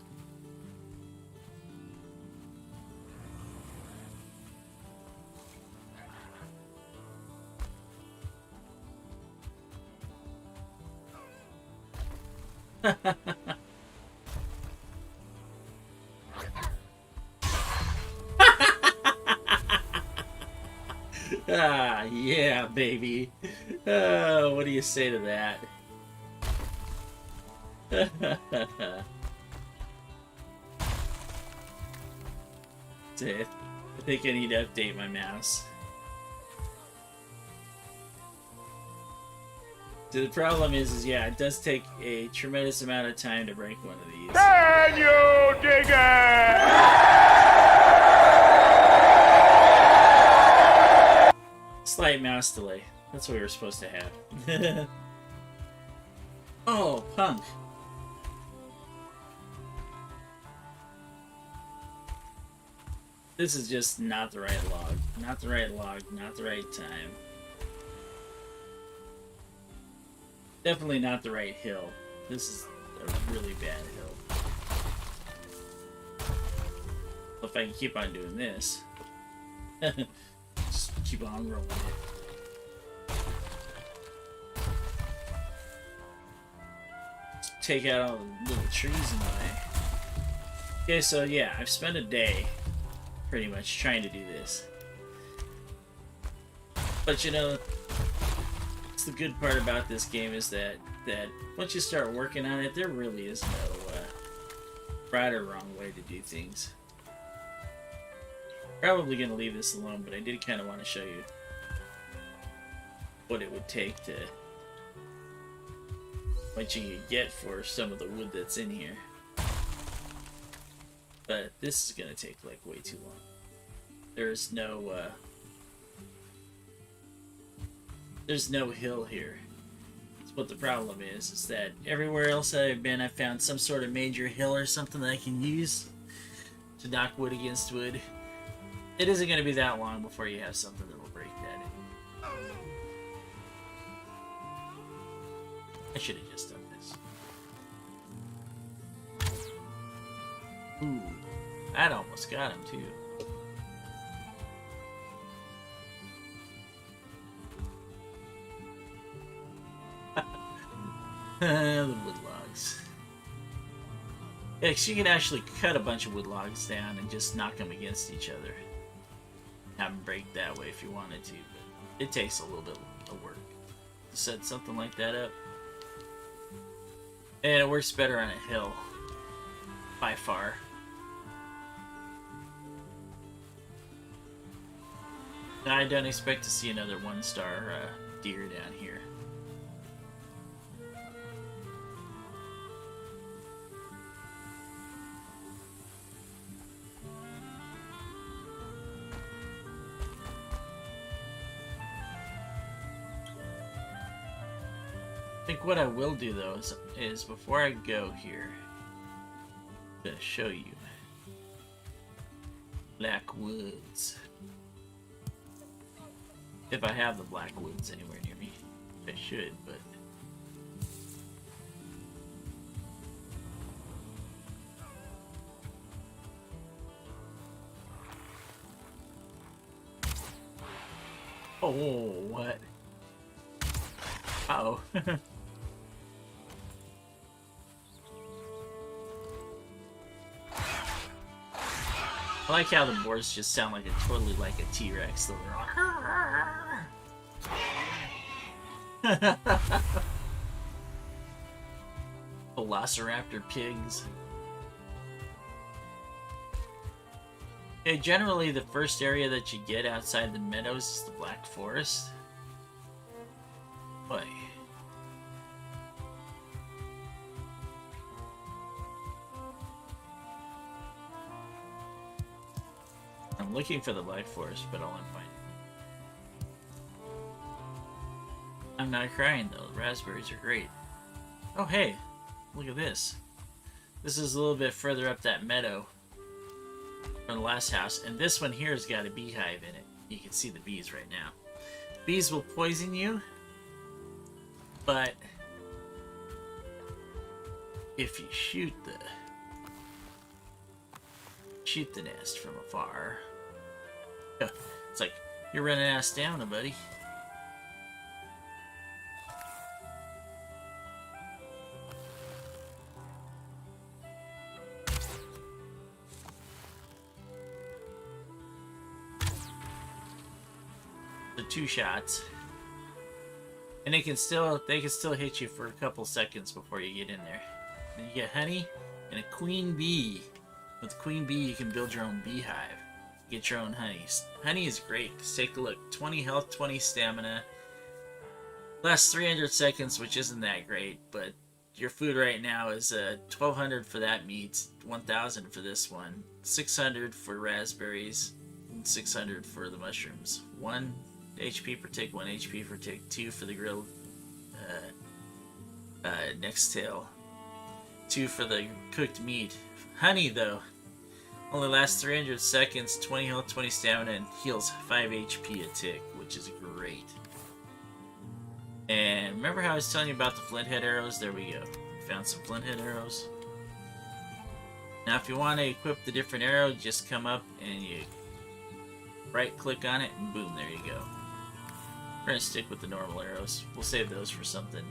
Ah, yeah, baby. What do you say to that? I think I need to update my mouse. So the problem is yeah, it does take a tremendous amount of time to break one of these. Can you dig it? Slight mouse delay. That's what we were supposed to have. Oh, punk. This is just not the right log. Not the right log, not the right time. Definitely not the right hill. This is a really bad hill. If I can keep on doing this. Just keep on rolling it. Just take out all the little trees in the way. Okay, so yeah, I've spent a day pretty much trying to do this. But you know, it's the good part about this game is that once you start working on it, there really is no right or wrong way to do things. Probably gonna leave this alone, but I did kind of want to show you what it would take to what you could get for some of the wood that's in here. But this is gonna take like way too long. There's no hill here. It's what the problem is that everywhere else that I've been, I found some sort of major hill or something that I can use to knock wood against wood. It isn't going to be that long before you have something that will break that. I should have just done this. Ooh, that almost got him too. The wood logs. Yeah, 'cause you can actually cut a bunch of wood logs down and just knock them against each other. Have them break that way if you wanted to, but it takes a little bit of work to set something like that up. And it works better on a hill, by far. I don't expect to see another one-star deer down here. I think what I will do though is before I go here, I'm gonna show you Black Woods. If I have the Black Woods anywhere near me, I should, but oh, what? Uh-oh. I like how the boars just sound like totally like a T-Rex. Velociraptor pigs. Okay, generally the first area that you get outside the meadows is the Black Forest. Boy. I'm looking for the Black Forest, but all I'm finding. I'm not crying though. The raspberries are great. Oh hey, look at this. This is a little bit further up that meadow from the last house, and this one here has got a beehive in it. You can see the bees right now. Bees will poison you, but if you shoot the nest from afar, it's like you're running ass down, buddy. The 2 shots, and they can still hit you for a couple seconds before you get in there. Then you get honey and a queen bee. With the queen bee, you can build your own beehive. Get your own honey. Honey is great. Just take a look. 20 health, 20 stamina. Lasts 300 seconds, which isn't that great, but your food right now is 1,200 for that meat, 1,000 for this one, 600 for raspberries, and 600 for the mushrooms. 1 HP per tick, 1 HP per tick, 2 for the grilled next tail, 2 for the cooked meat. Honey, though, only lasts 300 seconds, 20 health, 20 stamina, and heals 5 HP a tick, which is great. And remember how I was telling you about the flint head arrows? There we go. Found some flint head arrows. Now, if you want to equip the different arrow, just come up and you right-click on it, and boom, there you go. We're going to stick with the normal arrows. We'll save those for something.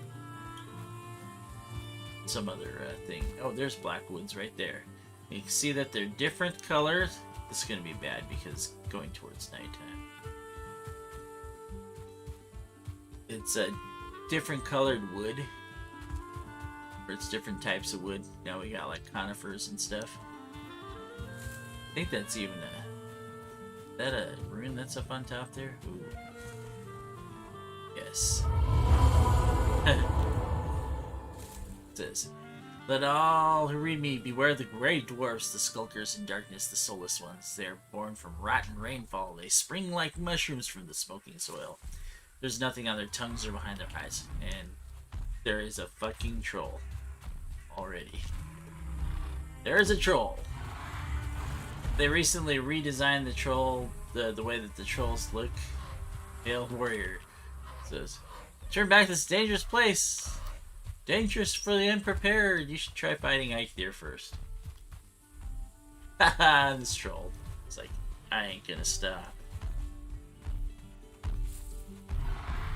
Some other thing. Oh, there's Blackwoods right there. You can see that they're different colors. This is going to be bad because going towards nighttime. It's a different colored wood. Or it's different types of wood. Now we got like conifers and stuff. I think that's even a... Is that a rune that's up on top there? Ooh. Yes. It says, "Let all who read me beware the gray dwarfs, the skulkers in darkness, the soulless ones. They are born from rotten rainfall. They spring like mushrooms from the smoking soil. There's nothing on their tongues or behind their eyes." And There is a fucking troll. Already. There is a troll. They recently redesigned the troll, the way that the trolls look. Hail Warrior says, turn back this dangerous place. Dangerous for the unprepared. You should try fighting Ike there first. Haha, this troll. It's like, I ain't gonna stop.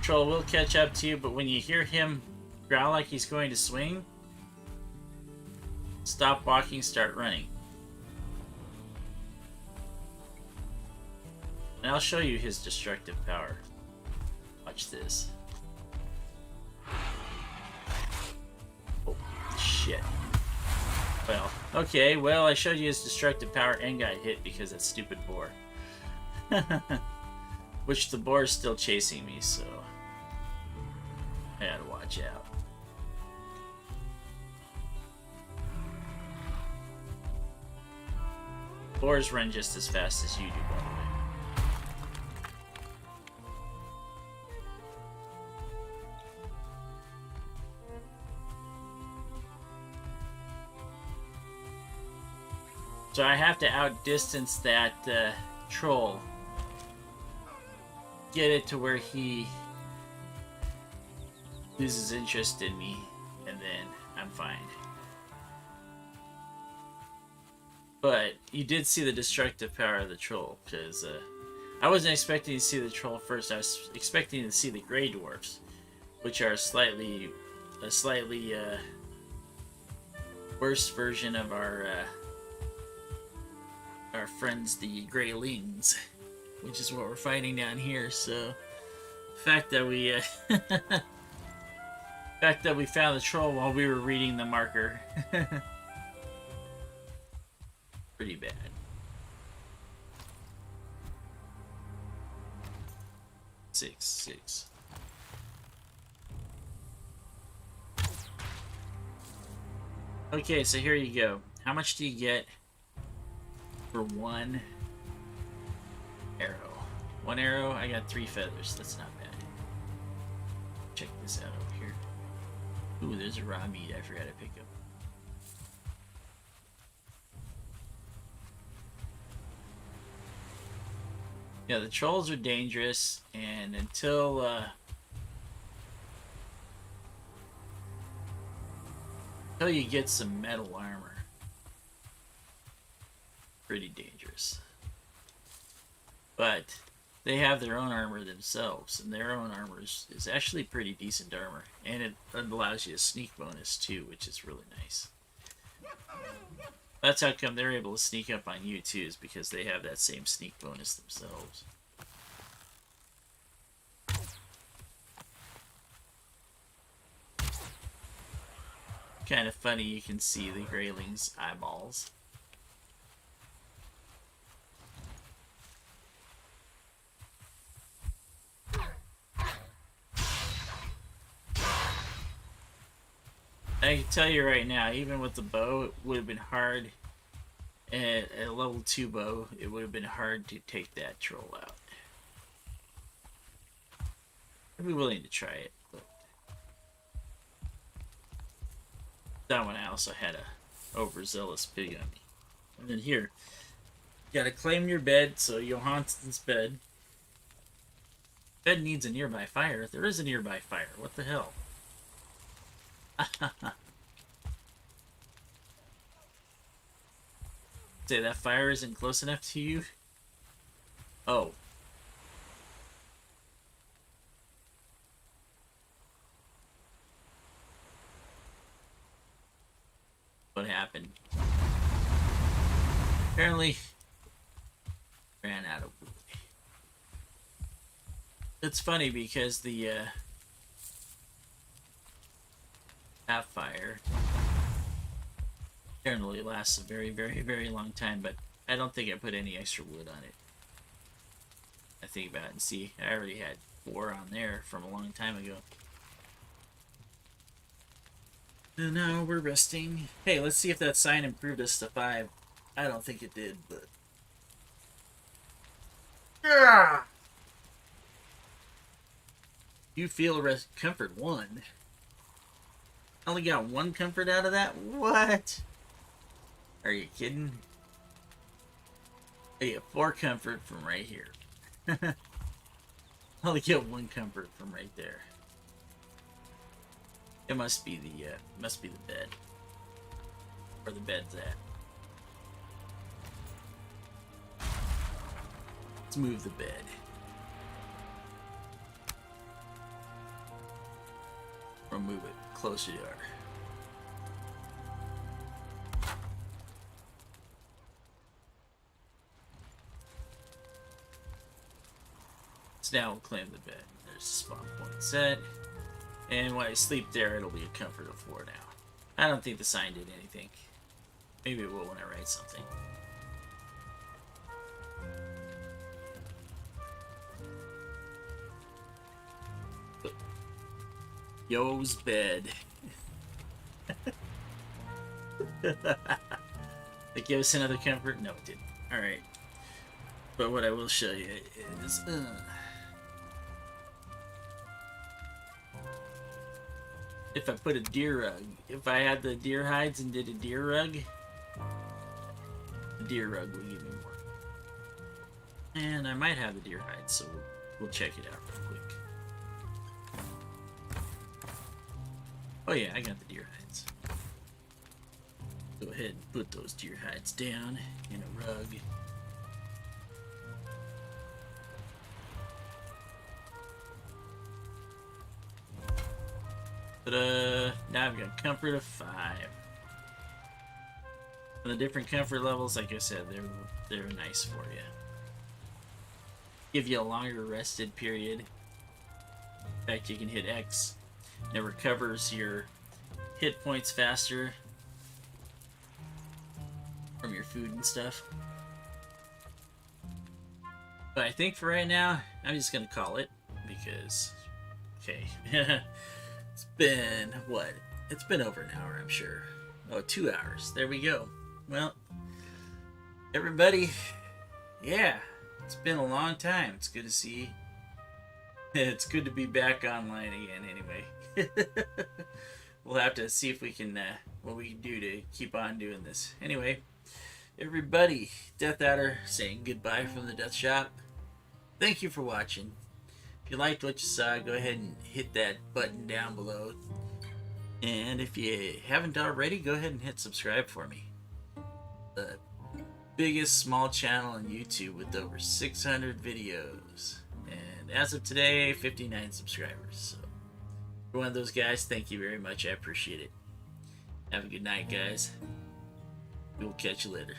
Troll will catch up to you, but when you hear him growl like he's going to swing, stop walking, start running. And I'll show you his destructive power. Watch this. Oh, shit. Well, okay, well, I showed you his destructive power and got hit because that stupid boar. Which the boar is still chasing me, so I gotta watch out. Boars run just as fast as you do, by the way. So I have to outdistance that troll. Get it to where he loses interest in me, and then I'm fine. But you did see the destructive power of the troll, because I wasn't expecting to see the troll first. I was expecting to see the gray dwarfs, which are a slightly worse version of our friends, the Greylings, which is what we're fighting down here. So, the fact that we found the troll while we were reading the marker, pretty bad. Six. Okay, so here you go. How much do you get for one arrow? One arrow, I got 3 feathers. That's not bad. Check this out over here. Ooh, there's a raw meat I forgot to pick up. Yeah, the trolls are dangerous, and until you get some metal armor, pretty dangerous. But they have their own armor themselves, and their own armor is actually pretty decent armor, and it allows you a sneak bonus too, which is really nice. That's how come they're able to sneak up on you too, is because they have that same sneak bonus themselves. Kind of funny, you can see the Greyling's eyeballs. I can tell you right now, even with the bow, it would have been hard. At a level 2 bow, it would have been hard to take that troll out. I'd be willing to try it, but that one I also had a overzealous pig on me. And then here, you gotta claim your bed, so Johansson's bed. Bed needs a nearby fire. There is a nearby fire. What the hell? Say that fire isn't close enough to you? Oh. What happened? Apparently ran out of wood. It's funny because the that fire generally lasts a very, very, very long time, but I don't think I put any extra wood on it. I think about it and see, I already had 4 on there from a long time ago. And now we're resting. Hey, let's see if that sign improved us to 5. I don't think it did, but... Yeah! You feel comfort 1. only got one comfort out of that? What? Are you kidding? I get 4 comfort from right here. I only get 1 comfort from right there. It must be the bed. Where the bed's at. Let's move the bed. Or move it closer to our. So now we'll claim the bed. There's the spawn point set. And when I sleep there, it'll be a comfort of 4 now. I don't think the sign did anything. Maybe it will when I write something. Yo's bed. It gave us another comfort? No, it didn't. Alright. But what I will show you is... if I put a deer rug, if I had the deer hides and did a deer rug, the deer rug will give me more. And I might have the deer hides, so we'll check it out real quick. Oh yeah, I got the deer hides. Go ahead and put those deer hides down in a rug. Now I've got comfort of 5. And the different comfort levels, like I said, they're nice for you. Give you a longer rested period. In fact, you can hit X. It recovers your hit points faster from your food and stuff. But I think for right now, I'm just gonna call it because, okay. It's been, what? It's been over an hour, I'm sure. Oh, 2 hours. There we go. Well, everybody, yeah, it's been a long time. It's good to see. It's good to be back online again, anyway. We'll have to see if we can, what we can do to keep on doing this. Anyway, everybody, dethaddr saying goodbye from the Death Shop. Thank you for watching. If you liked what you saw, go ahead and hit that button down below. And if you haven't already, go ahead and hit subscribe for me. The biggest small channel on YouTube with over 600 videos. And as of today, 59 subscribers. So, if you're one of those guys, thank you very much. I appreciate it. Have a good night, guys. We'll catch you later.